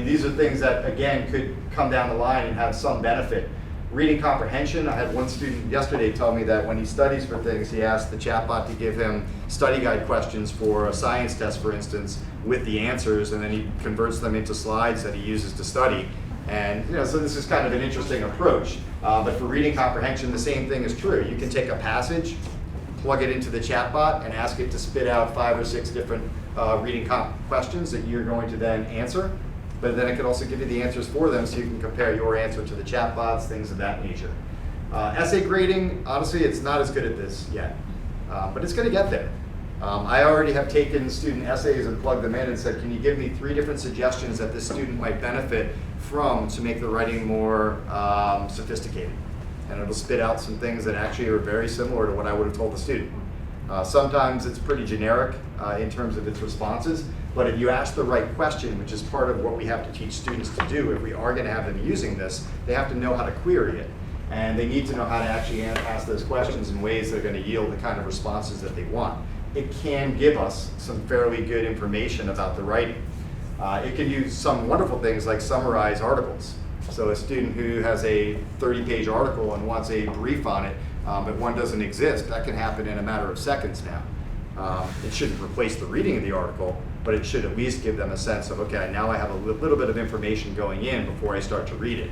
These are things that, again, could come down the line and have some benefit. Reading comprehension, I had one student yesterday tell me that when he studies for things, he asked the chatbot to give him study guide questions for a science test, for instance, with the answers, and then he converts them into slides that he uses to study. And so this is kind of an interesting approach. But for reading comprehension, the same thing is true. You can take a passage, plug it into the chat bot and ask it to spit out 5 or 6 different reading questions that you're going to then answer. But then it can also give you the answers for them so you can compare your answer to the chat bots, things of that nature. Essay grading, honestly, it's not as good at this yet, but it's going to get there. I already have taken student essays and plugged them in and said, can you give me 3 different suggestions that this student might benefit from to make the writing more sophisticated? And it'll spit out some things that actually are very similar to what I would have told the student. Sometimes it's pretty generic in terms of its responses, but if you ask the right question, which is part of what we have to teach students to do if we are going to have them using this, they have to know how to query it. And they need to know how to actually ask those questions in ways that are going to yield the kind of responses that they want. It can give us some fairly good information about the writing. It can use some wonderful things like summarize articles. So a student who has a 30-page article and wants a brief on it, but one doesn't exist, that can happen in a matter of seconds now. It shouldn't replace the reading of the article, but it should at least give them a sense of, okay, now I have a little bit of information going in before I start to read it.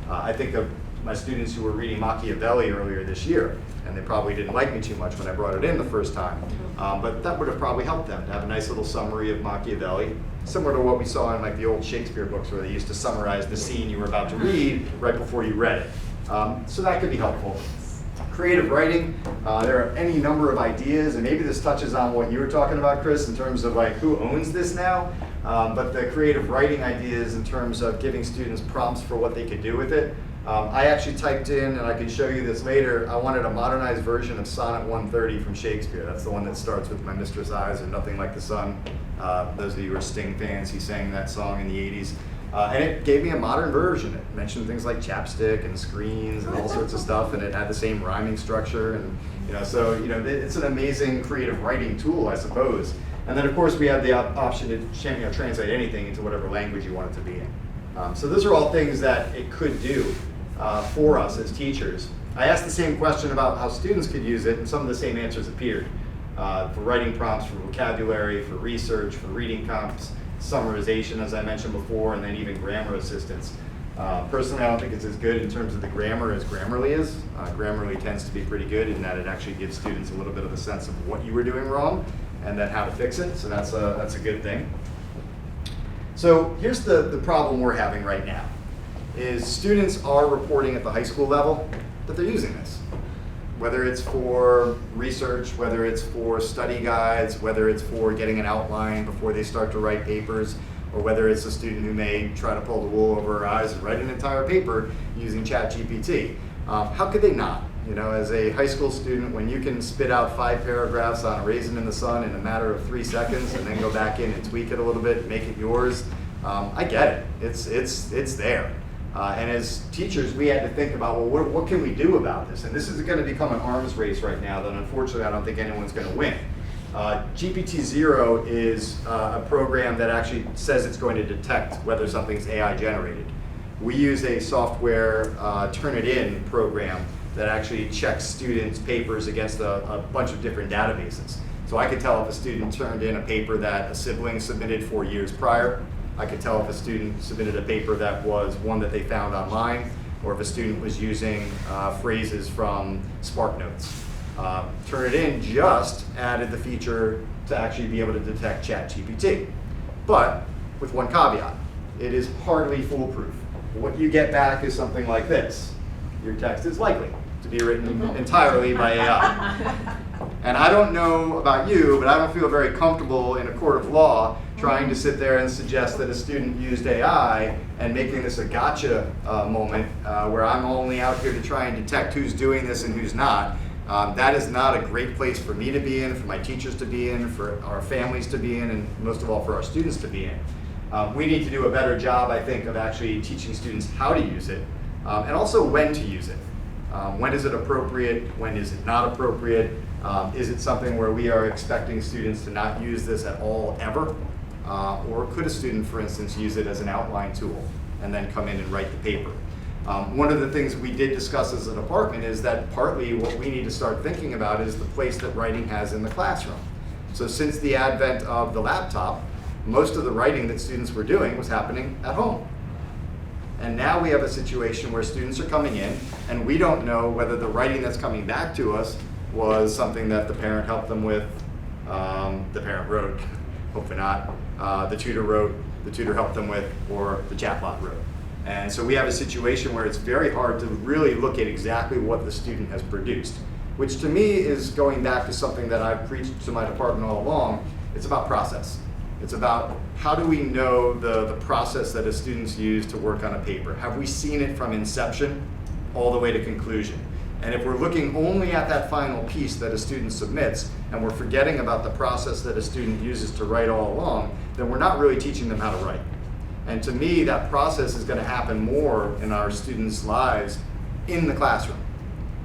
I think of my students who were reading Machiavelli earlier this year, and they probably didn't like me too much when I brought it in the first time. But that would have probably helped them to have a nice little summary of Machiavelli, similar to what we saw in like the old Shakespeare books where they used to summarize the scene you were about to read right before you read it. So that could be helpful. Creative writing, there are any number of ideas, and maybe this touches on what you were talking about, Chris, in terms of like who owns this now. But the creative writing ideas in terms of giving students prompts for what they could do with it. I actually typed in, and I can show you this later, I wanted a modernized version of Sonnet 130 from Shakespeare. That's the one that starts with "My mistress' eyes are nothing like the sun." Those of you who are Sting fans, he sang that song in the 80s. And it gave me a modern version. It mentioned things like chapstick and screens and all sorts of stuff, and it had the same rhyming structure. And so it's an amazing creative writing tool, I suppose. And then of course we have the option to translate anything into whatever language you want it to be in. So those are all things that it could do for us as teachers. I asked the same question about how students could use it, and some of the same answers appeared. For writing prompts, for vocabulary, for research, for reading comps, summarization, as I mentioned before, and then even grammar assistance. Personally, I don't think it's as good in terms of the grammar as Grammarly is. Grammarly tends to be pretty good in that it actually gives students a little bit of a sense of what you were doing wrong and then how to fix it, so that's a good thing. So here's the problem we're having right now, is students are reporting at the high school level that they're using this. Whether it's for research, whether it's for study guides, whether it's for getting an outline before they start to write papers, or whether it's a student who may try to pull the wool over our eyes and write an entire paper using ChatGPT. How could they not? As a high school student, when you can spit out 5 paragraphs on a raisin in the sun in a matter of 3 seconds and then go back in and tweak it a little bit and make it yours, I get it. It's there. And as teachers, we had to think about, well, what can we do about this? And this is going to become an arms race right now that unfortunately I don't think anyone's going to win. GPT-0 is a program that actually says it's going to detect whether something's AI generated. We use a software Turnitin program that actually checks students' papers against a bunch of different databases. So I could tell if a student turned in a paper that a sibling submitted 4 years prior. I could tell if a student submitted a paper that was one that they found online, or if a student was using phrases from SparkNotes. Turnitin just added the feature to actually be able to detect ChatGPT, but with one caveat: it is hardly foolproof. What you get back is something like this. Your text is likely to be written entirely by AI. And I don't know about you, but I don't feel very comfortable in a court of law trying to sit there and suggest that a student used AI and making this a gotcha moment where I'm only out here to try and detect who's doing this and who's not. That is not a great place for me to be in, for my teachers to be in, for our families to be in, and most of all for our students to be in. We need to do a better job, I think, of actually teaching students how to use it, and also when to use it. When is it appropriate? When is it not appropriate? Is it something where we are expecting students to not use this at all, ever? Or could a student, for instance, use it as an outline tool and then come in and write the paper? One of the things we did discuss as a department is that partly what we need to start thinking about is the place that writing has in the classroom. So since the advent of the laptop, most of the writing that students were doing was happening at home. And now we have a situation where students are coming in and we don't know whether the writing that's coming back to us was something that the parent helped them with. The parent wrote, hopefully not. The tutor wrote, the tutor helped them with, or the chatbot wrote. And so we have a situation where it's very hard to really look at exactly what the student has produced, which to me is going back to something that I've preached to my department all along. It's about process. It's about how do we know the process that a student's used to work on a paper? Have we seen it from inception all the way to conclusion? And if we're looking only at that final piece that a student submits, and we're forgetting about the process that a student uses to write all along, then we're not really teaching them how to write. And to me, that process is going to happen more in our students' lives in the classroom.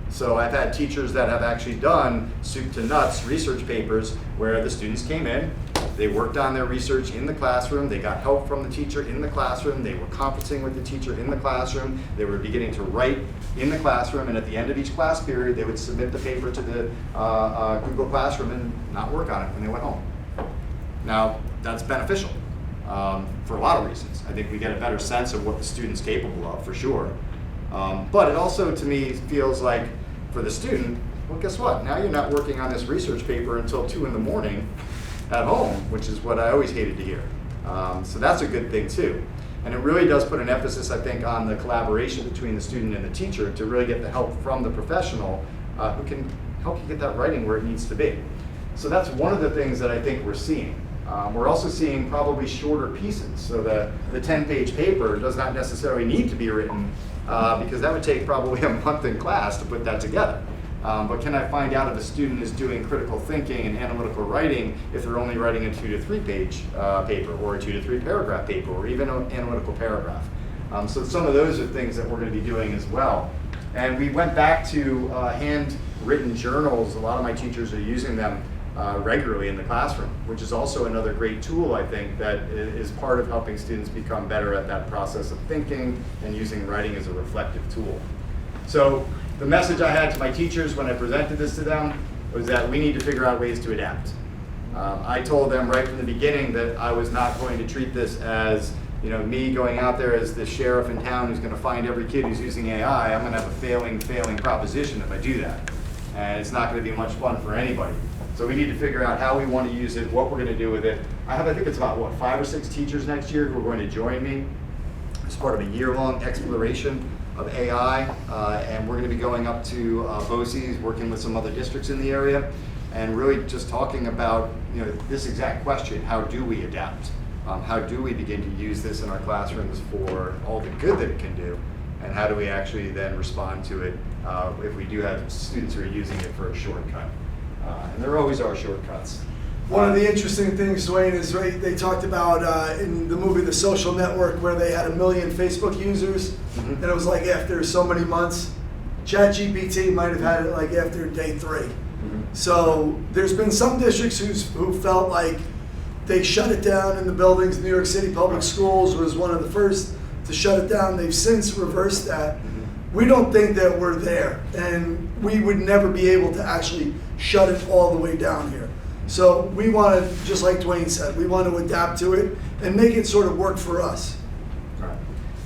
So I've had teachers that have actually done soup to nuts research papers where the students came in, they worked on their research in the classroom, they got help from the teacher in the classroom, they were conferencing with the teacher in the classroom, they were beginning to write in the classroom, and at the end of each class period, they would submit the paper to the Google Classroom and not work on it when they went home. Now, that's beneficial for a lot of reasons. I think we get a better sense of what the student's capable of, for sure. But it also, to me, feels like for the student, well, guess what? Now you're not working on this research paper until 2 in the morning at home, which is what I always hated to hear. So that's a good thing too. And it really does put an emphasis, I think, on the collaboration between the student and the teacher to really get the help from the professional who can help you get that writing where it needs to be. So that's one of the things that I think we're seeing. We're also seeing probably shorter pieces. So the 10-page paper does not necessarily need to be written because that would take probably a month in class to put that together. But can I find out if a student is doing critical thinking and analytical writing if they're only writing a 2 to 3 page paper, or a 2 to 3 paragraph paper, or even an analytical paragraph? So some of those are things that we're going to be doing as well. And we went back to handwritten journals. A lot of my teachers are using them regularly in the classroom, which is also another great tool, I think, that is part of helping students become better at that process of thinking and using writing as a reflective tool. So the message I had to my teachers when I presented this to them was that we need to figure out ways to adapt. I told them right from the beginning that I was not going to treat this as me going out there as the sheriff in town who's going to find every kid who's using AI. I'm going to have a failing proposition if I do that. And it's not going to be much fun for anybody. So we need to figure out how we want to use it, what we're going to do with it. I think it's about, 5 or 6 teachers next year who are going to join me as part of a year-long exploration of AI, and we're going to be going up to BOCES, working with some other districts in the area, and really just talking about this exact question: how do we adapt? How do we begin to use this in our classrooms for all the good that it can do, and how do we actually then respond to it if we do have students who are using it for a shortcut? And there always are shortcuts. One of the interesting things, Dwayne, is they talked about in the movie The Social Network, where they had 1 million Facebook users, Mm-hmm. and it was like after so many months. ChatGPT might have had it like after day 3. Mm-hmm. So there's been some districts who felt like they shut it down in the buildings. New York City Public Schools was one of the first to shut it down. They've since reversed that. Mm-hmm. We don't think that we're there, and we would never be able to actually shut it all the way down here. So we want to, just like Dwayne said, we want to adapt to it and make it sort of work for us. Right.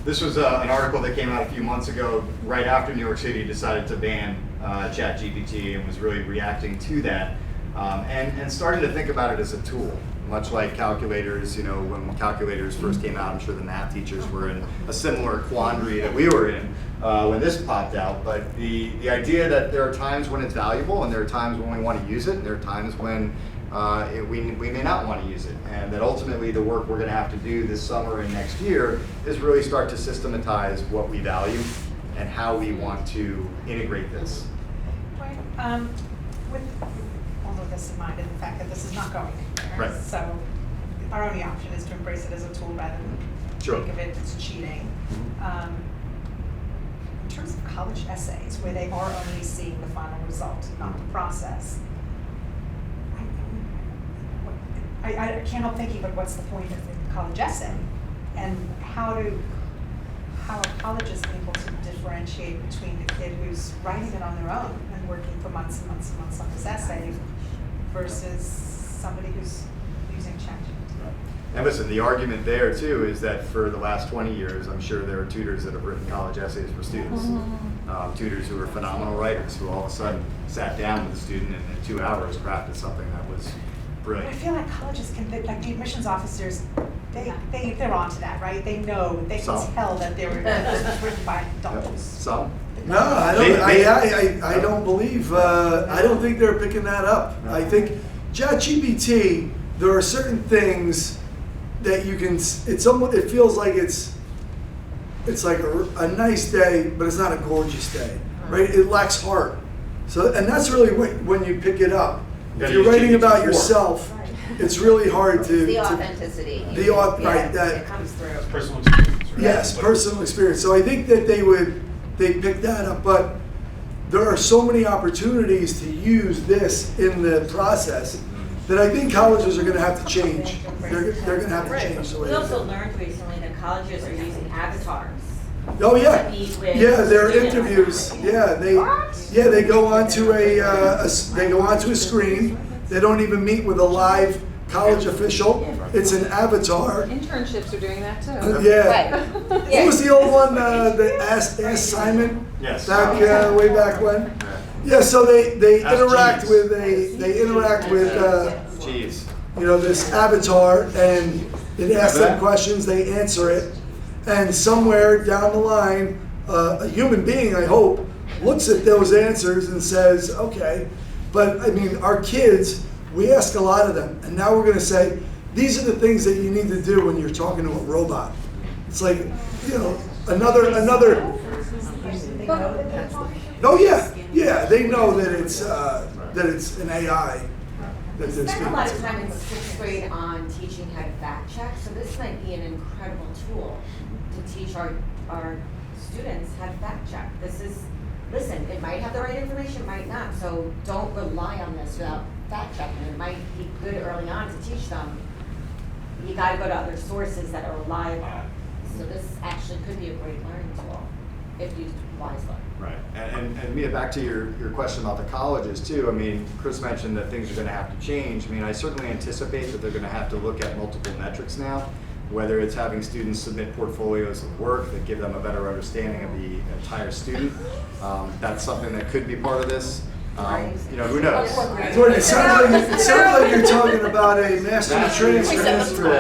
This was an article that came out a few months ago, right after New York City decided to ban ChatGPT, and was really reacting to that, and starting to think about it as a tool. Much like calculators, when calculators first came out, I'm sure the math teachers were in a similar quandary that we were in when this popped out. But the idea that there are times when it's valuable, and there are times when we want to use it, and there are times when we may not want to use it, and that ultimately the work we're going to have to do this summer and next year is really start to systematize what we value and how we want to integrate this. With all of this in mind, and the fact that this is not going anywhere, Right. so our only option is to embrace it as a tool rather than Sure. think of it as cheating. In terms of college essays, where they are only seeing the final result, not the process, I can't help thinking, but what's the point of the college essay? And how are colleges able to differentiate between the kid who's writing it on their own and working for months and months and months on this essay versus somebody who's using ChatGPT? And listen, the argument there too is that for the last 20 years, I'm sure there are tutors that have written college essays for students. Tutors who are phenomenal writers who all of a sudden sat down with a student and in 2 hours crafted something that was But I brilliant. feel like colleges can, like the admissions officers, they're onto that, right? They know, they can Some. tell that this was written by Yep. adults. Some? No, I don't. I don't believe. I don't think they're picking that up. I think ChatGPT. There are certain things that you can. It's almost. It feels like it's like a nice day, but it's not a gorgeous day, right? It lacks heart. So, and that's really when you pick it up. If Gotta you're use writing GPT about 4. yourself, it's really hard to. The to authenticity. right, that- It comes through. Personal experience, right? Yes, But- personal experience. So I think that they pick that up, but there are so many opportunities to use this in the process that I think colleges are gonna have to change. They're gonna have to change the way We they also do. learned recently that colleges are using avatars. Oh, yeah. to meet with Yeah, their students. interviews, they go onto they go onto a screen. They don't even meet with a live college official. It's an avatar. Internships are doing that too. Yeah. What was the old one, the Ask Simon? Yes. Back, way back when? Yeah, so they Ask interact Jeeves. with Jeez. this avatar, and it asks them questions, they answer it, and somewhere down the line, a human being, I hope, looks at those answers and says, okay. But I mean, our kids, we ask a lot of them, and now we're gonna say, these are the things that you need to do when you're talking to a robot. It's like, another. Oh yeah, they know that it's an AI that We they're spent a speaking lot of to. time in sixth grade on teaching how to fact check, so this might be an incredible tool to teach our students how to fact check. Listen, it might have the right information, might not, so don't rely on this without fact checking. It might be good early on to teach them. You gotta go to other sources that are reliable. So this actually could be a great learning tool if used wisely. Right, and Mia, back to your question about the colleges too. I mean, Chris mentioned that things are going to have to change. I mean, I certainly anticipate that they're going to have to look at multiple metrics now, whether it's having students submit portfolios of work that give them a better understanding of the entire student. That's something that could be part of this. Who knows? Jordan, it sounds like you're talking about a master transfer.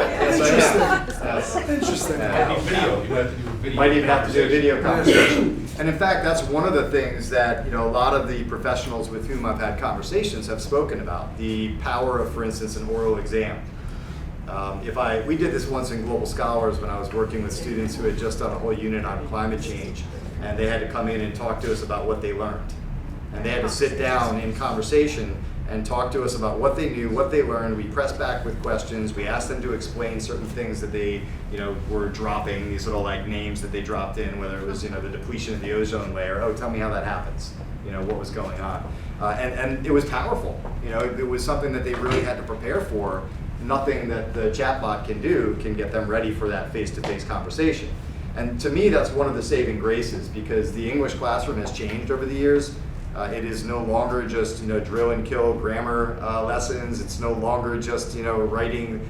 Interesting. Might need video, you have to do a video. Might even have to do a video conversation. And in fact, that's one of the things that, a lot of the professionals with whom I've had conversations have spoken about, the power of, for instance, an oral exam. We did this once in Global Scholars when I was working with students who had just done a whole unit on climate change, and they had to come in and talk to us about what they learned. And they had to sit down in conversation and talk to us about what they knew, what they learned. We pressed back with questions. We asked them to explain certain things that they, were dropping, these little names that they dropped in, whether it was, the depletion of the ozone layer. Oh, tell me how that happens. What was going on. And it was powerful. It was something that they really had to prepare for. Nothing that the chatbot can do can get them ready for that face-to-face conversation. And to me, that's one of the saving graces, because the English classroom has changed over the years. It is no longer just drill and kill grammar lessons. It's no longer just writing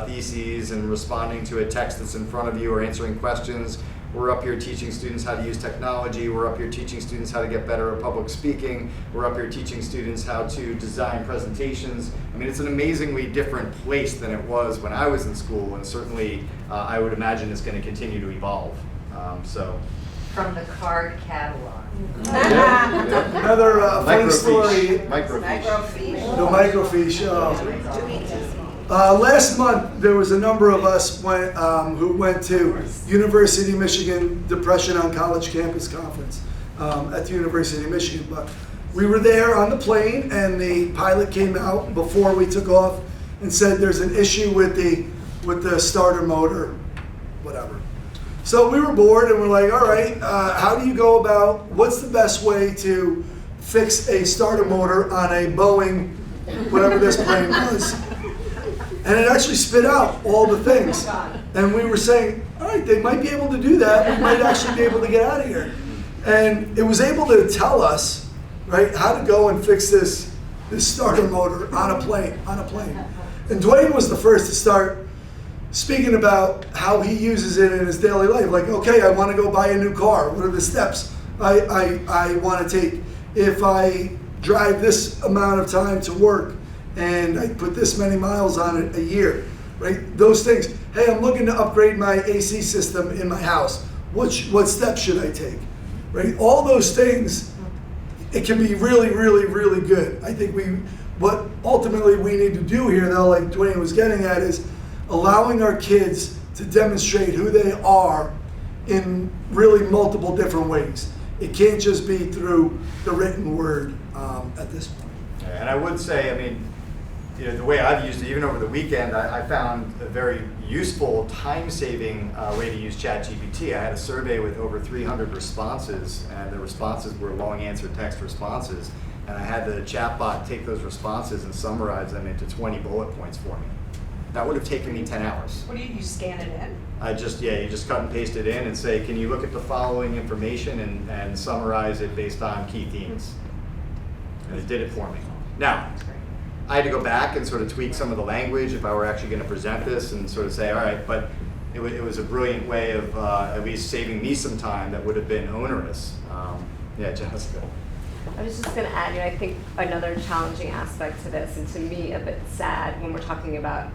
theses and responding to a text that's in front of you or answering questions. We're up here teaching students how to use technology. We're up here teaching students how to get better at public speaking. We're up here teaching students how to design presentations. I mean, it's an amazingly different place than it was when I was in school, and certainly I would imagine it's going to continue to evolve. From the card catalog. Another funny story. Microfiche. The microfiche. Last month, there was a number of us who went to University of Michigan Depression on College Campus Conference at the University of Michigan. But we were there on the plane, and the pilot came out before we took off and said there's an issue with the starter motor, whatever. So we were bored, and we're like, all right, how do you go about, what's the best way to fix a starter motor on a Boeing, whatever this plane was? And it actually spit out all the things. And we were saying, all right, they might be able to do that. We might actually be able to get out of here. And it was able to tell us, right, how to go and fix this starter motor on a plane. And Dwayne was the first to start speaking about how he uses it in his daily life. Like, okay, I want to go buy a new car. What are the steps I want to take? If I drive this amount of time to work and I put this many miles on it a year, right? Those things. Hey, I'm looking to upgrade my AC system in my house. What steps should I take? Right? All those things, it can be really, really, really good. I think what ultimately we need to do here, though, like Dwayne was getting at, is allowing our kids to demonstrate who they are in really multiple different ways. It can't just be through the written word at this point. And I would say, I mean, you know, the way I've used it, even over the weekend, I found a very useful, time-saving way to use ChatGPT. I had a survey with over 300 responses, and the responses were long answer text responses. And I had the chatbot take those responses and summarize them into 20 bullet points for me. That would have taken me 10 hours. What do you scan it in? You just cut and paste it in and say, can you look at the following information and summarize it based on key themes? And it did it for me. Now, I had to go back and sort of tweak some of the language if I were actually going to present this and sort of say, all right, but it was a brilliant way of at least saving me some time that would have been onerous. Jessica. I was just going to add, I think another challenging aspect to this, and to me a bit sad when we're talking about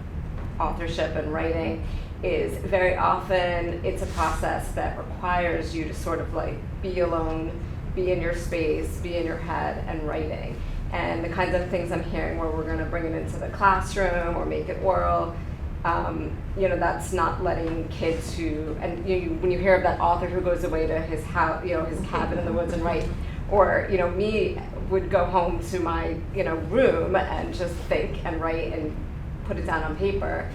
authorship and writing, is very often it's a process that requires you to sort of like be alone, be in your space, be in your head, and writing. And the kinds of things I'm hearing where we're going to bring it into the classroom or make it oral, that's not letting kids who, and when you hear of that author who goes away to his house, his cabin in the woods and write, or me would go home to my room and just think and write and put it down on paper.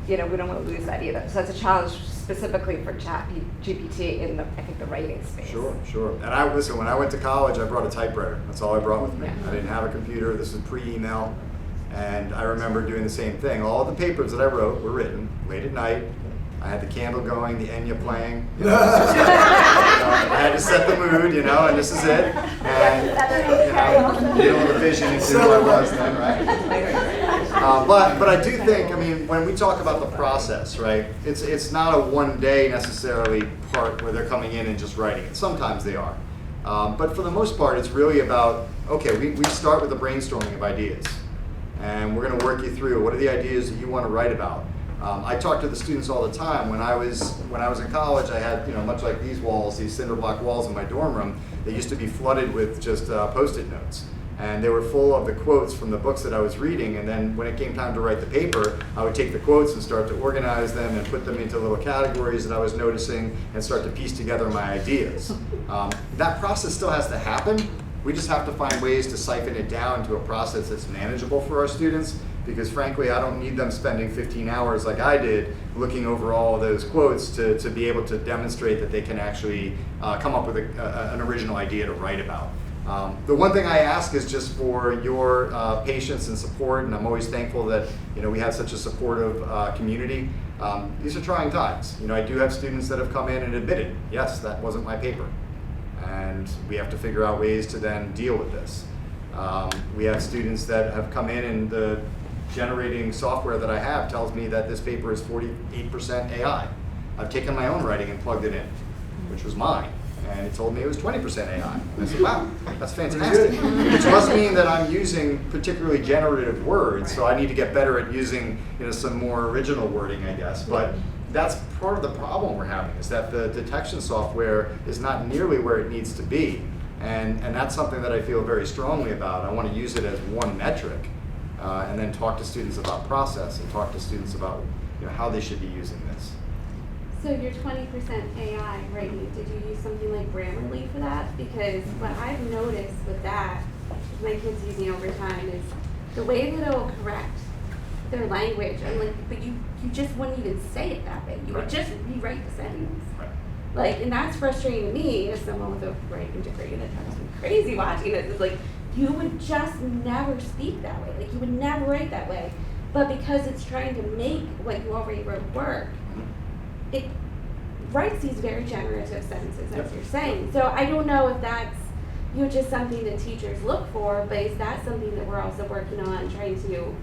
We don't want to lose that either. So that's a challenge specifically for ChatGPT in the writing space. Sure. And when I went to college, I brought a typewriter. That's all I brought with me. I didn't have a computer. This was pre-email. And I remember doing the same thing. All the papers that I wrote were written late at night. I had the candle going, the Enya playing. I had to set the mood, and this is it. And the vision into who I was then, right? But I do think, when we talk about the process, right? It's not a one day necessarily part where they're coming in and just writing it. Sometimes they are, but for the most part, it's really about we start with a brainstorming of ideas, and we're going to work you through what are the ideas that you want to write about. I talk to the students all the time. When I was in college, I had, much like these walls, these cinder block walls in my dorm room, they used to be flooded with just Post-it notes. And they were full of the quotes from the books that I was reading. And then when it came time to write the paper, I would take the quotes and start to organize them and put them into little categories that I was noticing and start to piece together my ideas. That process still has to happen. We just have to find ways to siphon it down to a process that's manageable for our students, because frankly, I don't need them spending 15 hours like I did looking over all of those quotes to be able to demonstrate that they can actually come up with an original idea to write about. The one thing I ask is just for your patience and support, and I'm always thankful that we have such a supportive community. These are trying times. I do have students that have come in and admitted, yes, that wasn't my paper. And we have to figure out ways to then deal with this. We have students that have come in and the generating software that I have tells me that this paper is 48% AI. I've taken my own writing and plugged it in, which was mine, and it told me it was 20% AI. And I said, wow, that's fantastic. Which must mean that I'm using particularly generative words, so I need to get better at using some more original wording, I guess. But that's part of the problem we're having, is that the detection software is not nearly where it needs to be. And that's something that I feel very strongly about. I want to use it as one metric, and then talk to students about process and talk to students about how they should be using this. So your 20% AI writing, did you use something like Grammarly for that? Because what I've noticed with that, my kids using over time, is the way that it will correct their language, and but you just wouldn't even say it that way. You would just rewrite the sentence. And that's frustrating to me as someone with a writing degree that drives me crazy watching this. It's like, you would just never speak that way. You would never write that way. But because it's trying to make what you already wrote work, it writes these very generative sentences, as you're saying. So I don't know if that's just something that teachers look for, but is that something that we're also working on, trying to,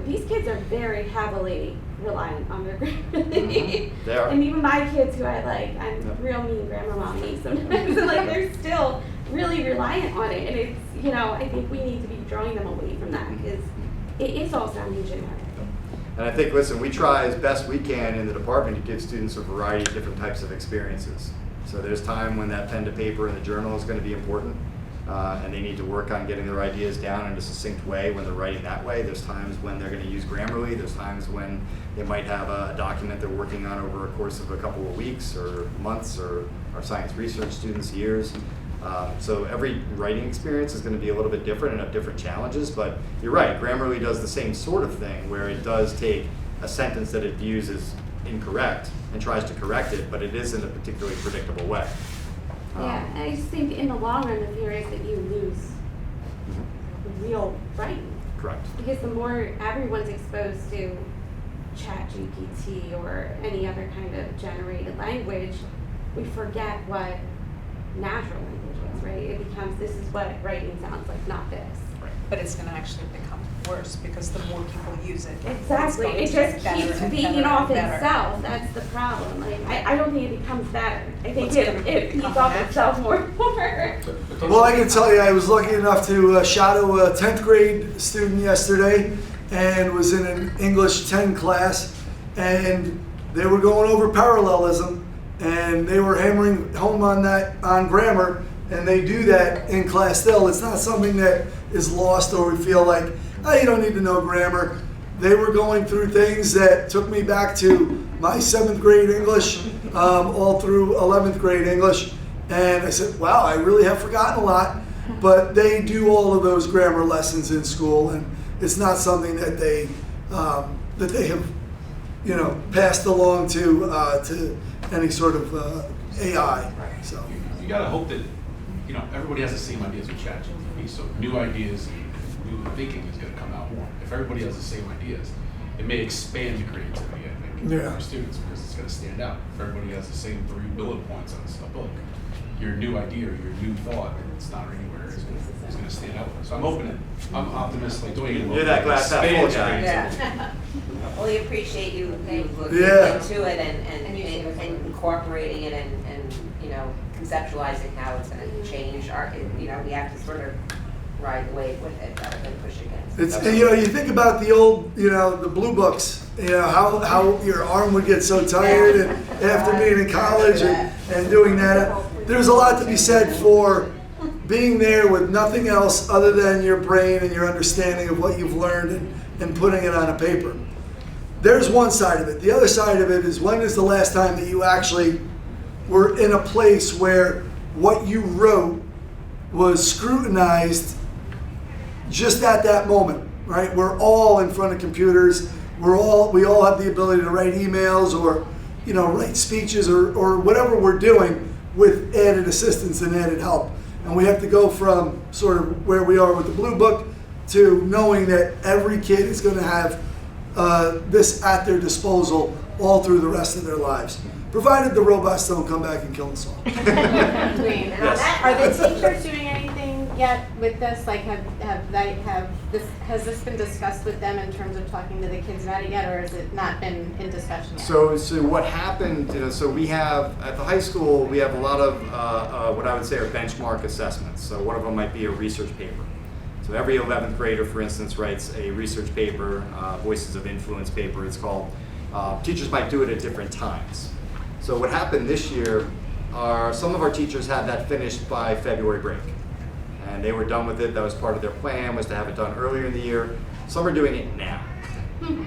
these kids are very heavily reliant on their Grammarly. They are. And even my kids who I'm Yep. real mean grammar mommy sometimes, and like they're still really reliant on it. And it's, you know, I think we need to be drawing them away from that because it is all sounding generic. And I think, listen, we try as best we can in the department to give students a variety of different types of experiences. So there's time when that pen to paper in the journal is going to be important, and they need to work on getting their ideas down in a succinct way when they're writing that way. There's times when they're going to use Grammarly. There's times when they might have a document they're working on over a course of a couple of weeks or months, or our science research students, years. So every writing experience is going to be a little bit different and have different challenges, but you're right, Grammarly does the same sort of thing where it does take a sentence that it views as incorrect and tries to correct it, but it is in a particularly predictable way. Yeah, and I just think in the long run, the fear is that you lose real writing. Correct. Because the more everyone's exposed to ChatGPT or any other kind of generated language, we forget what natural language was, right? It becomes, this is what writing sounds like, not this. But it's gonna actually become worse because the more people use it. Exactly, it's it going to just get better keeps and beating better off and better. itself, that's the problem. Like, I don't think it becomes better. I think It's gonna it feeds become off natural. itself more and more. Well, I can tell you, I was lucky enough to shadow a 10th grade student yesterday and was in an English 10 class, and they were going over parallelism and they were hammering home on grammar, and they do that in class still. It's not something that is lost or we feel like, oh, you don't need to know grammar. They were going through things that took me back to my 7th grade English, all through 11th grade English. And I said, wow, I really have forgotten a lot. But they do all of those grammar lessons in school, and it's not something that they have, you know, passed along to any sort of AI. So You gotta hope that, you know, everybody has the same ideas with ChatGPT, so new ideas and new thinking is gonna come out more. If everybody has the same ideas, it may expand the creativity, I think, Yeah. for students, because it's gonna stand out. If everybody has the same 3 bullet points on a book, your new idea, your new thought, it's not anywhere, is gonna stand out. So I'm hoping it, I'm optimistic, doing it. You're that glass half full guy. Yeah. Well, we appreciate you looking Yeah. into it and incorporating it and, you know, conceptualizing how it's gonna change our, you know, we have to sort of ride the wave with it rather than push against it. it's, you know, you think about the old, you know, the blue books, you know, how your arm would get so tired and after being in college and doing that. There's a lot to be said for being there with nothing else other than your brain and your understanding of what you've learned and putting it on a paper. There's one side of it. The other side of it is, when is the last time that you actually were in a place where what you wrote was scrutinized just at that moment, right? We're all in front of computers. We all have the ability to write emails or, you know, write speeches or whatever we're doing with added assistance and added help. And we have to go from sort of where we are with the Blue Book to knowing that every kid is going to have this at their disposal all through the rest of their lives, provided the robots don't come back and kill us all. Are the teachers doing anything yet with this? Like, has this been discussed with them in terms of talking to the kids about it yet, or has it not been in discussion yet? So what happened, you know, so we have, at the high school, we have a lot of what I would say are benchmark assessments. So one of them might be a research paper. So every 11th grader, for instance, writes a research paper, Voices of Influence paper, it's called. Teachers might do it at different times. So what happened this year are some of our teachers had that finished by February break. And they were done with it. That was part of their plan, was to have it done earlier in the year. Some are doing it now.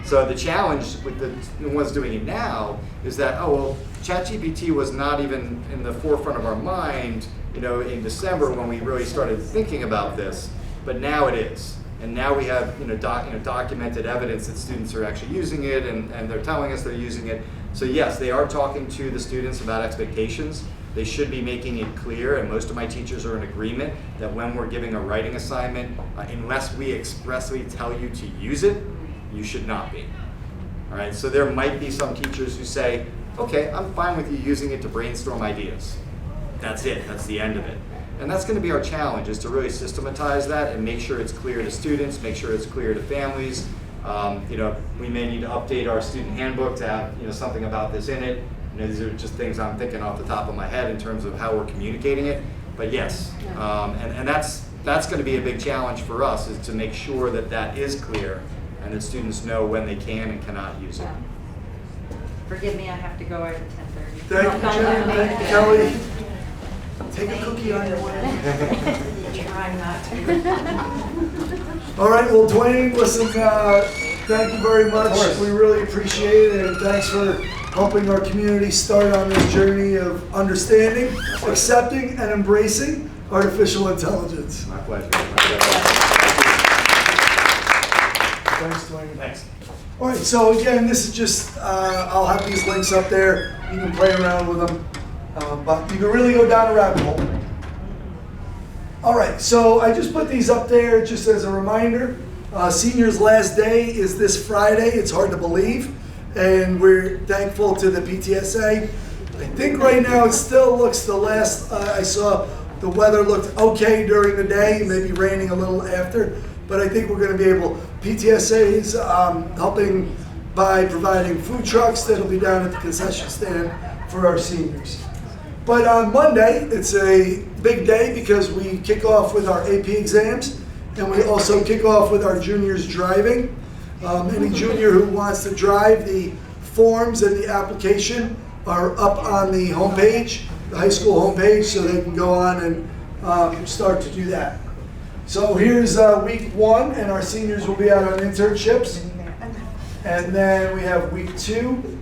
So the challenge with the ones doing it now is that, oh, well, ChatGPT was not even in the forefront of our mind, you know, in December when we really started thinking about this, but now it is. And now we have, documented evidence that students are actually using it, and they're telling us they're using it. So yes, they are talking to the students about expectations. They should be making it clear, and most of my teachers are in agreement that when we're giving a writing assignment, unless we expressly tell you to use it, you should not be. All right, so there might be some teachers who say, okay, I'm fine with you using it to brainstorm ideas. That's it, that's the end of it. And that's going to be our challenge, is to really systematize that and make sure it's clear to students, make sure it's clear to families, We may need to update our student handbook to have, something about this in it. These are just things I'm thinking off the top of my head in terms of how we're communicating it. But yes, and that's going to be a big challenge for us, is to make sure that that is clear and that students know when they can and cannot use it. Forgive me, I have to go at 10:30. Thank you, Jen. Thank you, Kelly. Take a cookie on your way. Try not to. All right, well, Dwayne, listen, thank you very much. We really appreciate it, and thanks for helping our community start on this journey of understanding, accepting, and embracing artificial intelligence. My pleasure. Thanks, Dwayne. Thanks. All right, so again, this is just, I'll have these links up there. You can play around with them, but you can really go down a rabbit hole. All right, so I just put these up there just as a reminder. Seniors' last day is this Friday. It's hard to believe, and we're thankful to the PTSA. I think right now it still looks, the last I saw, the weather looked okay during the day, maybe raining a little after, but I think we're going to be able, PTSA is helping by providing food trucks that'll be down at the concession stand for our seniors. But on Monday, it's a big day because we kick off with our AP exams, and we also kick off with our juniors driving. Any junior who wants to drive, the forms and the application are up on the homepage, the high school homepage, so they can go on and start to do that. So here's week 1, and our seniors will be out on internships. And then we have week 2.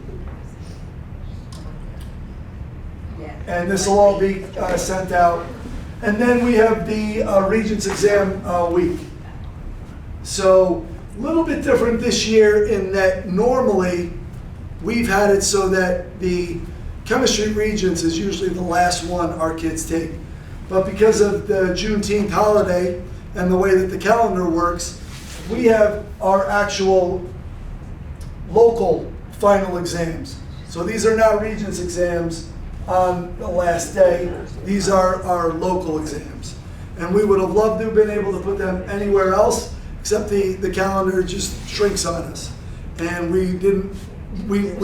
And this will all be sent out. And then we have the Regents exam week. So a little bit different this year in that normally we've had it so that the chemistry Regents is usually the last one our kids take. But because of the Juneteenth holiday and the way that the calendar works, we have our actual local final exams. So these are not Regents exams on the last day. These are our local exams. And we would have loved to have been able to put them anywhere else, except the calendar just shrinks on us. And we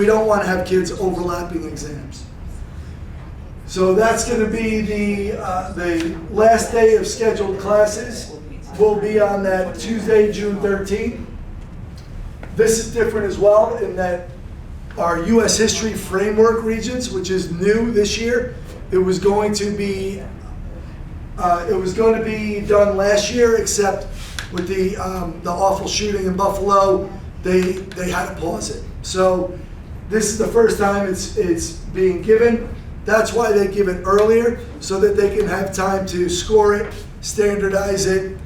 don't want to have kids overlapping exams. So that's going to be the last day of scheduled classes will be on that Tuesday, June 13th. This is different as well in that our U.S. History Framework Regents, which is new this year, it was going to be done last year, except with the awful shooting in Buffalo, they had to pause it. So this is the first time it's being given. That's why they give it earlier, so that they can have time to score it, standardize it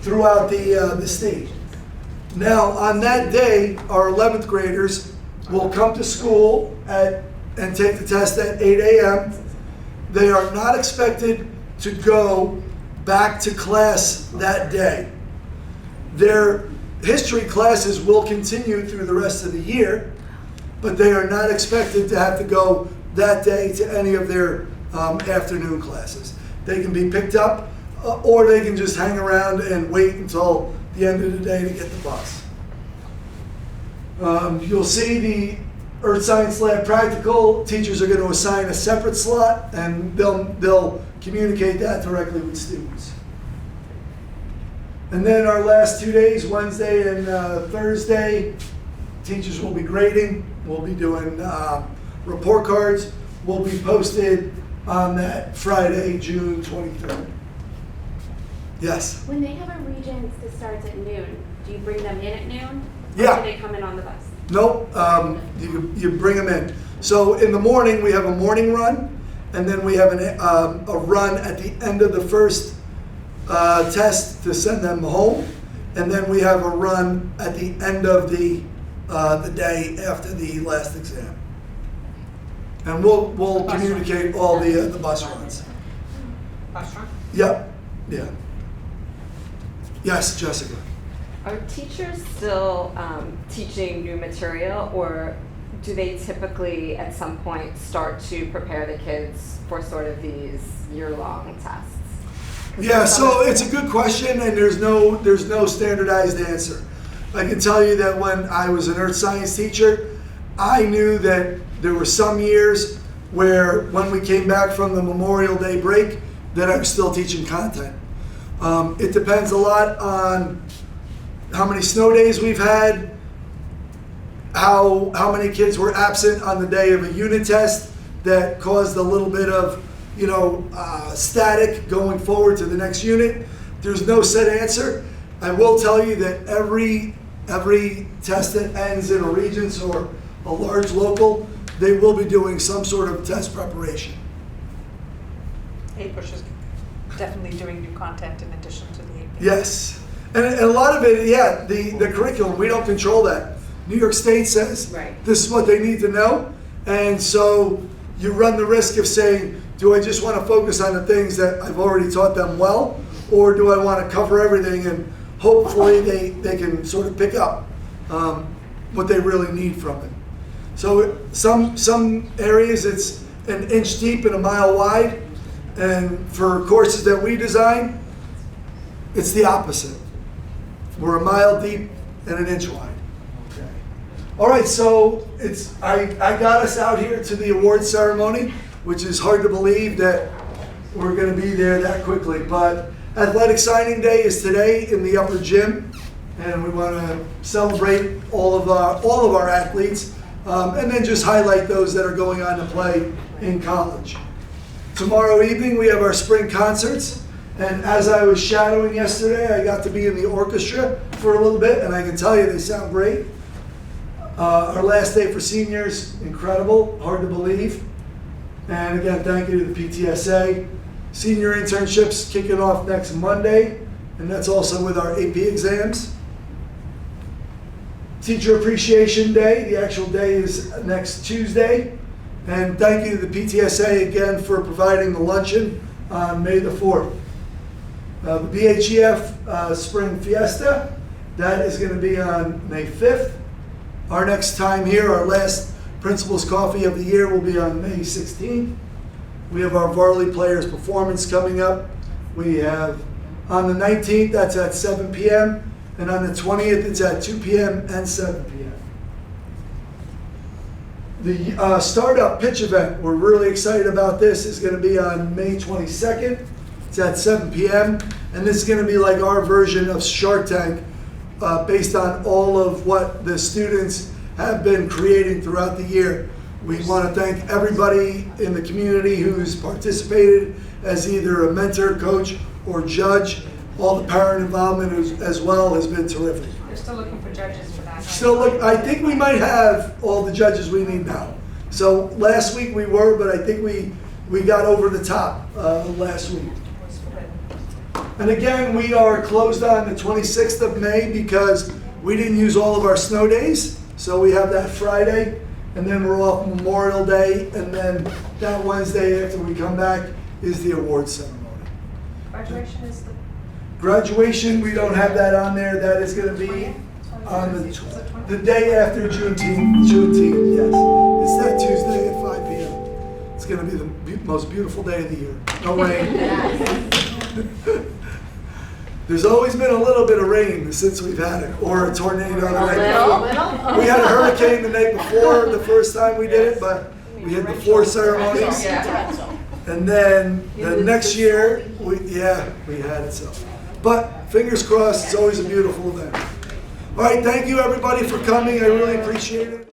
throughout the state. Now, on that day, our 11th graders will come to school and take the test at 8 a.m. They are not expected to go back to class that day. Their history classes will continue through the rest of the year, but they are not expected to have to go that day to any of their afternoon classes. They can be picked up or they can just hang around and wait until the end of the day to get the bus. You'll see the Earth Science Lab practical. Teachers are going to assign a separate slot, and they'll communicate that directly with students. And then our last 2 days, Wednesday and Thursday, teachers will be grading. We'll be doing report cards. Will be posted on that Friday, June 23rd. Yes? When they have a Regents that starts at noon, do you bring them in at noon? Yeah. Or do they come in on the bus? Nope, you bring them in. So in the morning, we have a morning run, and then we have a run at the end of the first test to send them home, and then we have a run at the end of the day after the last exam. And we'll communicate all the bus runs. Bus run? Yep, yeah. Yes, Jessica. Are teachers still teaching new material, or do they typically at some point start to prepare the kids for sort of these year-long tests? Yeah, so it's a good question, and there's no standardized answer. I can tell you that when I was an earth science teacher, I knew that there were some years where when we came back from the Memorial Day break, that I was still teaching content. It depends a lot on how many snow days we've had, how many kids were absent on the day of a unit test that caused a little bit of, static going forward to the next unit. There's no set answer. I will tell you that every test that ends in a Regents or a large local, they will be doing some sort of test preparation. APUSH is definitely doing new content in addition to the AP. Yes, and a lot of it, yeah, the curriculum, we don't control that. New York State says Right. this is what they need to know, and so you run the risk of saying, do I just want to focus on the things that I've already taught them well, or do I want to cover everything and hopefully they can sort of pick up what they really need from it. So some areas it's an inch deep and a mile wide, and for courses that we design, it's the opposite. We're a mile deep and an inch wide. Okay. All right, so I got us out here to the award ceremony, which is hard to believe that we're going to be there that quickly. But Athletic Signing Day is today in the upper gym, and we want to celebrate all of our athletes, and then just highlight those that are going on to play in college. Tomorrow evening we have our spring concerts, and as I was shadowing yesterday, I got to be in the orchestra for a little bit, and I can tell you they sound great. Our last day for seniors, incredible, hard to believe. And again, thank you to the PTSA. Senior internships kicking off next Monday, and that's also with our AP exams. Teacher Appreciation Day, the actual day is next Tuesday. And thank you to the PTSA again for providing the luncheon on May the 4th. The BHHS Spring Fiesta, that is going to be on May 5th. Our next time here, our last Principal's Coffee of the year will be on May 16th. We have our Varley Players Performance coming up. We have on the 19th, that's at 7 p.m. And on the 20th, it's at 2 p.m. and 7 p.m. The startup pitch event, we're really excited about this, is going to be on May 22nd. It's at 7 p.m. And this is going to be like our version of Shark Tank, based on all of what the students have been creating throughout the year. We want to thank everybody in the community who's participated as either a mentor, coach, or judge. All the parent involvement as well has been terrific. They're still looking for judges for that. I think we might have all the judges we need now. So last week we were, but I think we got over the top last week. And again, we are closed on the 26th of May because we didn't use all of our snow days. So we have that Friday, and then we're off Memorial Day, and then that Wednesday after we come back is the award ceremony. Graduation is Graduation, we don't have that on there. That is going to be on the day after Juneteenth, yes. It's that Tuesday at 5 p.m. It's going to be the most beautiful day of the year. No rain. There's always been a little bit of rain since we've had it, or a tornado the night before. We had a hurricane the night before, the first time we did it, but we had the 4 ceremonies. And then the next year, we had it so. But fingers crossed, it's always a beautiful event. All right, thank you everybody for coming. I really appreciate it.